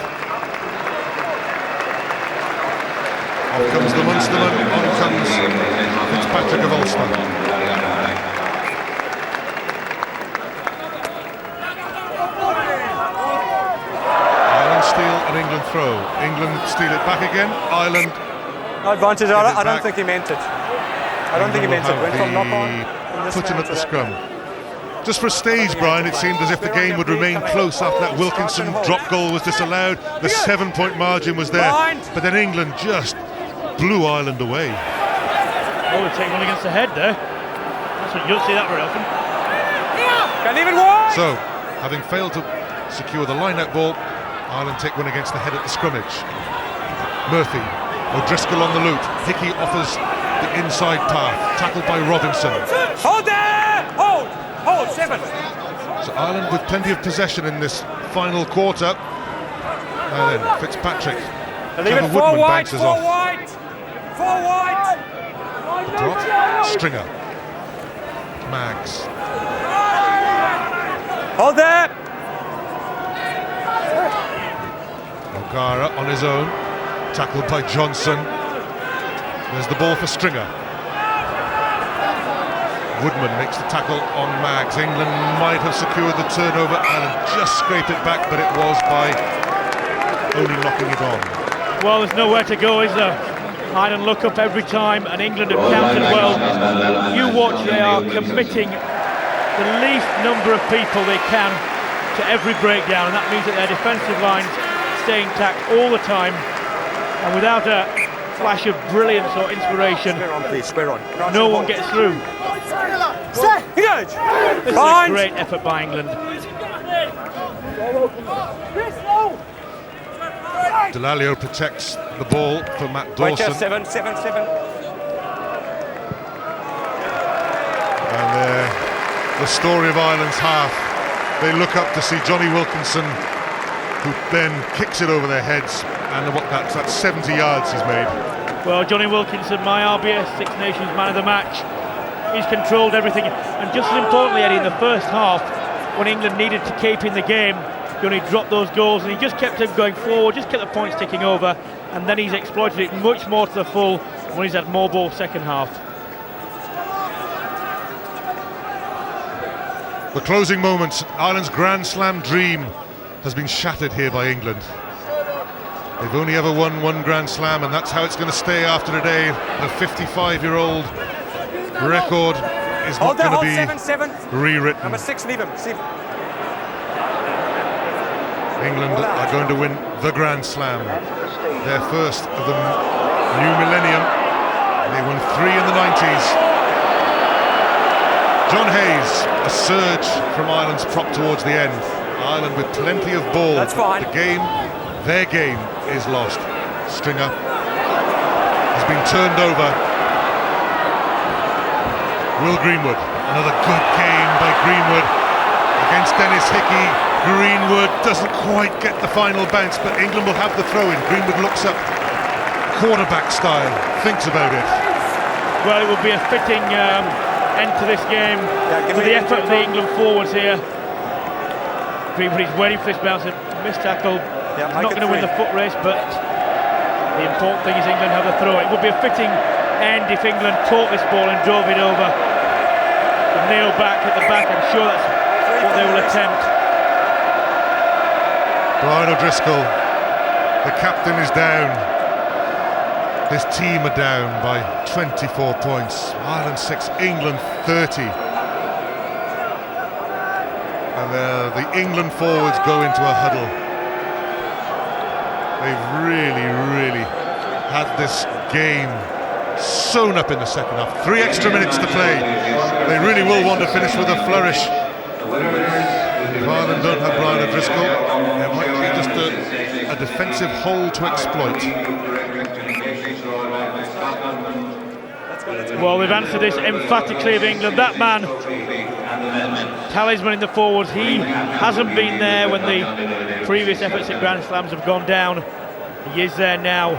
B: Off comes the Munsterman, on comes Fitzpatrick of Ulster. Ireland steal and England throw. England steal it back again. Ireland.
C: No advantage. I don't
B: back.
C: think he meant it. I don't think he meant it. Went from knock on.
B: Touching at the scrum. Just for a stage, Brian, it seemed as if the game would remain close after that Wilkinson drop goal was disallowed. The 7-point margin was there, but then England just blew Ireland away.
A: Oh, we're taking one against the head there. You don't see that very often.
C: Can leave it wide.
B: So, having failed to secure the line-out ball, Ireland take one against the head at the scrummage. Murphy, O'Driscoll on the loop. Hickey offers the inside path, tackled by Robinson.
C: Hold there! Hold! Hold, 7.
B: So Ireland with plenty of possession in this final quarter. Now then, Fitzpatrick.
C: Leave it 4 wide, 4
B: off.
C: wide! 4 wide!
B: Drop, Stringer. Maggs.
C: Hold there!
B: O'Gara on his own, tackled by Johnson. There's the ball for Stringer. Woodman makes the tackle on Maggs. England might have secured the turnover. Ireland just scraped it back, but it was by only knocking it on.
A: Well, there's nowhere to go, is there? Ireland look up every time, and England have countered well. You watch, they are committing the least number of people they can to every breakdown, and that means that their defensive lines stay intact all the time, and without a flash of brilliance or inspiration,
C: Square on, please, square on.
A: no one gets through.
C: Engage!
A: This is a great effort by England.
B: Delalio protects the ball for Matt
C: Wait,
B: Dawson.
C: 7, 7, 7.
B: And the story of Ireland's half. They look up to see Johnny Wilkinson, who then kicks it over their heads, and that's 70 yards he's made.
A: Well, Johnny Wilkinson, my RBS Six Nations man of the match. He's controlled everything, and just as importantly, Eddie, in the first half, when England needed to keep in the game, Johnny dropped those goals, and he just kept him going forward, just kept the points ticking over, and then he's exploited it much more to the full when he's had more ball second half.
B: The closing moments, Ireland's Grand Slam dream has been shattered here by England. They've only ever won one Grand Slam, and that's how it's going to stay after today. The 55-year-old record is not going to be
C: 7, 7.
B: rewritten.
C: Number 6, leave him.
B: England are going to win the Grand Slam, their first of the new millennium. They won 3 in the 90s. John Hayes, a surge from Ireland's prop towards the end. Ireland with plenty of ball.
C: That's fine.
B: Their game is lost. Stringer has been turned over. Will Greenwood, another good game by Greenwood against Dennis Hickey. Greenwood doesn't quite get the final bounce, but England will have the throw-in. Greenwood looks up, quarterback style, thinks about it.
A: Well, it will be a fitting end to this game with the effort of the England forwards here. Greenwood is waiting for this bounce, missed tackle. Not going to win the foot race, but the important thing is England have the throw. It would be a fitting end if England caught this ball and drove it over. The nail back at the back, I'm sure that's what they will attempt.
B: Brian O'Driscoll, the captain, is down. His team are down by 24 points. Ireland 6, England 30. And the England forwards go into a huddle. They've really had this game sewn up in the second half. 3 extra minutes to play. They really will want to finish with a flourish. If Ireland don't have Brian O'Driscoll, it might be just a defensive hole to exploit.
A: Well, they've answered this emphatically of England. That man, talisman in the forwards, he hasn't been there when the previous efforts at Grand Slams have gone down. He is there now.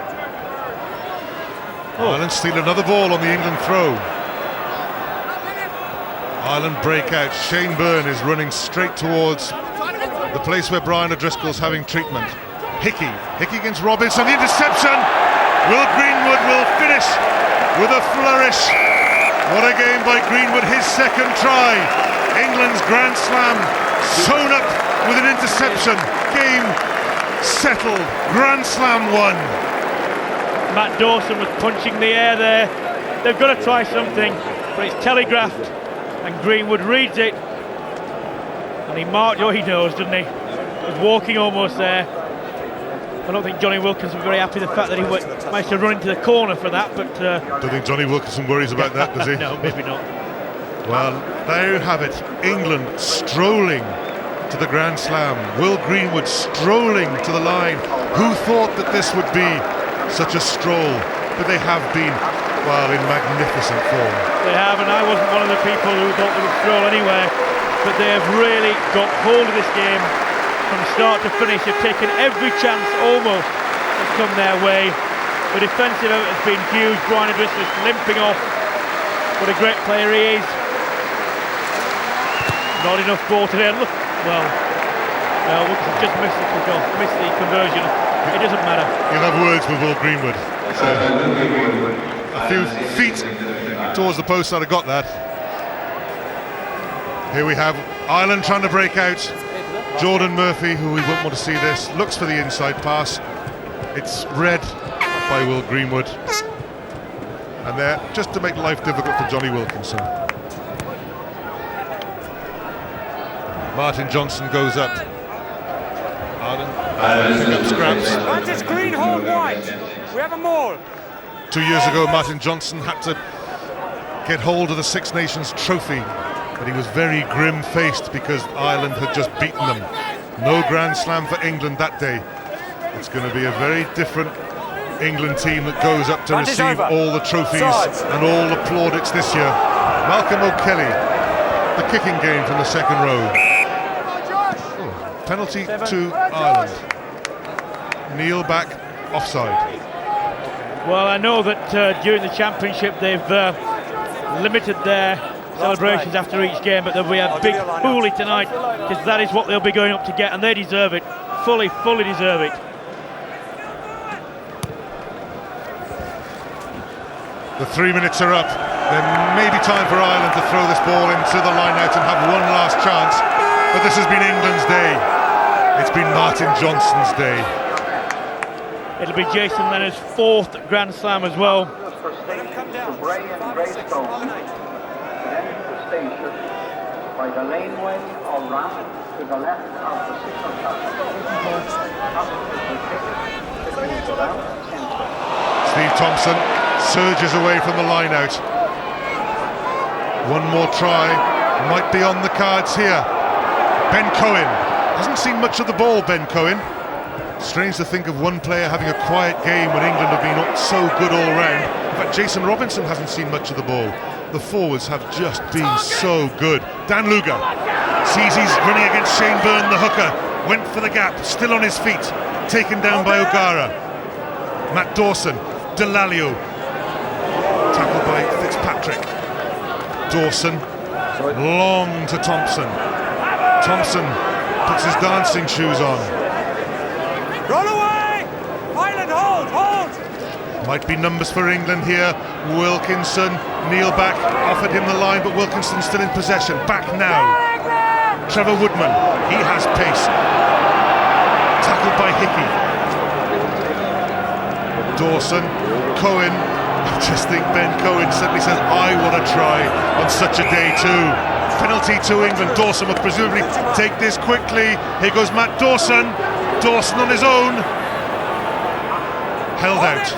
B: Ireland steal another ball on the England throw. Ireland break out. Shane Byrne is running straight towards the place where Brian O'Driscoll's having treatment. Hickey against Robinson, the interception! Will Greenwood will finish with a flourish. What a game by Greenwood, his second try. England's Grand Slam sewn up with an interception. Game settled, Grand Slam won.
A: Matt Dawson was punching the air there. They've got to try something, but it's telegraphed, and Greenwood reads it, and he marked. Oh, he knows, doesn't he? He was walking almost there. I don't think Johnny Wilkinson was very happy with the fact that he managed to run into the corner for that, but...
B: Don't think Johnny Wilkinson worries about that, does he?
A: No, maybe not.
B: Well, there you have it. England strolling to the Grand Slam. Will Greenwood strolling to the line. Who thought that this would be such a stroll? But they have been, well, in magnificent form.
A: They have, and I wasn't one of the people who thought they would stroll anywhere, but they have really got hold of this game from start to finish. They've taken every chance almost that's come their way. The defensive effort has been huge. Brian Idris was limping off. What a great player he is. Not enough ball today. Look, well, no, just missed the kick-off, missed the conversion. It doesn't matter.
B: You'll have words with Will Greenwood. So, a few feet towards the post, I'd have got that. Here we have Ireland trying to break out. Jordan Murphy, who we won't want to see this, looks for the inside pass. It's read by Will Greenwood. And there, just to make life difficult for Johnny Wilkinson. Martin Johnson goes up. Ireland pick up scraps.
C: Advantage green, hold white. We have a maul.
B: 2 years ago, Martin Johnson had to get hold of the Six Nations trophy, but he was very grim-faced because Ireland had just beaten them. No Grand Slam for England that day. It's going to be a very different England team that goes up to receive all the trophies and all the plaudits this year. Malcolm O'Kelly, the kicking game from the second row. Penalty to Ireland. Neil back, offside.
A: Well, I know that during the championship they've limited their celebrations after each game, but there'll be a big hoolie tonight because that is what they'll be going up to get, and they deserve it. Fully deserve it.
B: The 3 minutes are up. There may be time for Ireland to throw this ball into the line-out and have one last chance, but this has been England's day. It's been Martin Johnson's day.
A: It'll be Jason Leonard's fourth Grand Slam as well.
C: Let him come down.
H: Bray and Greystone, then the station by the laneway or ramp to the left of the signal tower.
B: Steve Thompson surges away from the line-out. One more try might be on the cards here. Ben Cohen hasn't seen much of the ball, Ben Cohen. Strange to think of one player having a quiet game when England have been so good all round. In fact, Jason Robinson hasn't seen much of the ball. The forwards have just been so good. Dan Luger sees he's running against Shane Byrne, the hooker. Went for the gap, still on his feet. Taken down by O'Gara. Matt Dawson, Delalio. Tackled by Fitzpatrick. Dawson, long to Thompson. Thompson puts his dancing shoes on.
C: Roll away! Ireland, hold!
B: Might be numbers for England here. Wilkinson, Neil back, offered him the line, but Wilkinson still in possession. Back now. Trevor Woodman, he has pace. Tackled by Hickey. Dawson, Cohen. I just think Ben Cohen suddenly says, I want to try on such a day too. Penalty to England. Dawson will presumably take this quickly. Here goes Matt Dawson. Dawson on his own. Held out.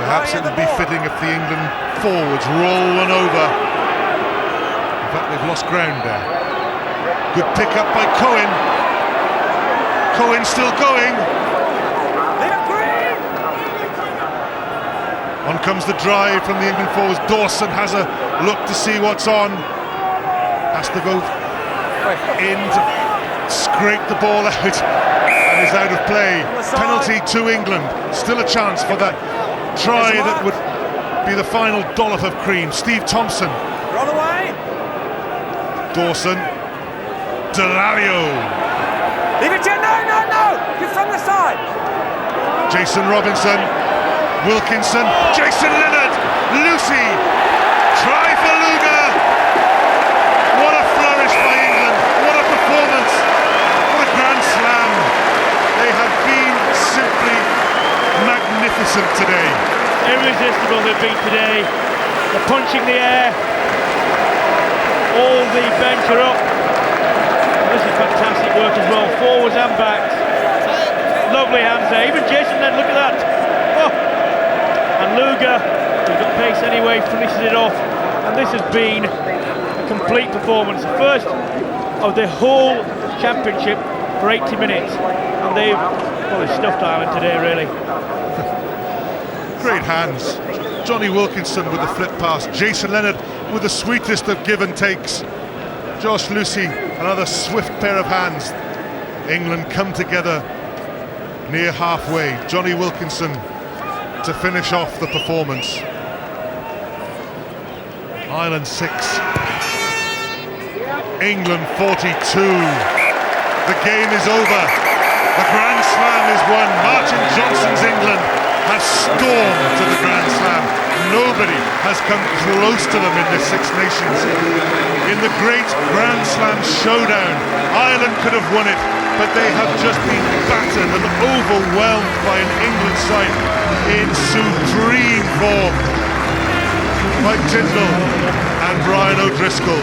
B: Perhaps it would be fitting if the England forwards roll one over. In fact, they've lost ground there. Good pick up by Cohen. Cohen still going. On comes the drive from the England forwards. Dawson has a look to see what's on. Has to go in to scrape the ball out and is out of play. Penalty to England. Still a chance for that try that would be the final dollop of cream. Steve Thompson.
C: Run away!
B: Dawson. Delalio.
C: Leave it here. No. Give from the side.
B: Jason Robinson, Wilkinson, Jason Leonard, Lucy, try for Luga. What a flourish by England, what a performance, what a grand slam. They have been simply magnificent today.
A: Irresistible they've been today. They're punching the air. All the bench are up. This is fantastic work as well, forwards and backs. Lovely hands there, even Jason then, look at that. Oh. And Luga, who's got pace anyway, finishes it off. And this has been a complete performance. The first of the whole championship for 80 minutes. And they've stuffed Ireland today, really.
B: Great hands. Johnny Wilkinson with the flip pass. Jason Leonard with the sweetest of give and takes. Josh Lucy, another swift pair of hands. England come together near halfway. Johnny Wilkinson to finish off the performance. Ireland 6, England 42. The game is over. The Grand Slam is won. Martin Johnson's England has stormed to the Grand Slam. Nobody has come close to them in the Six Nations. In the great Grand Slam showdown, Ireland could have won it, but they have just been battered and overwhelmed by an England side in supreme form. Mike Tyndall and Brian O'Driscoll.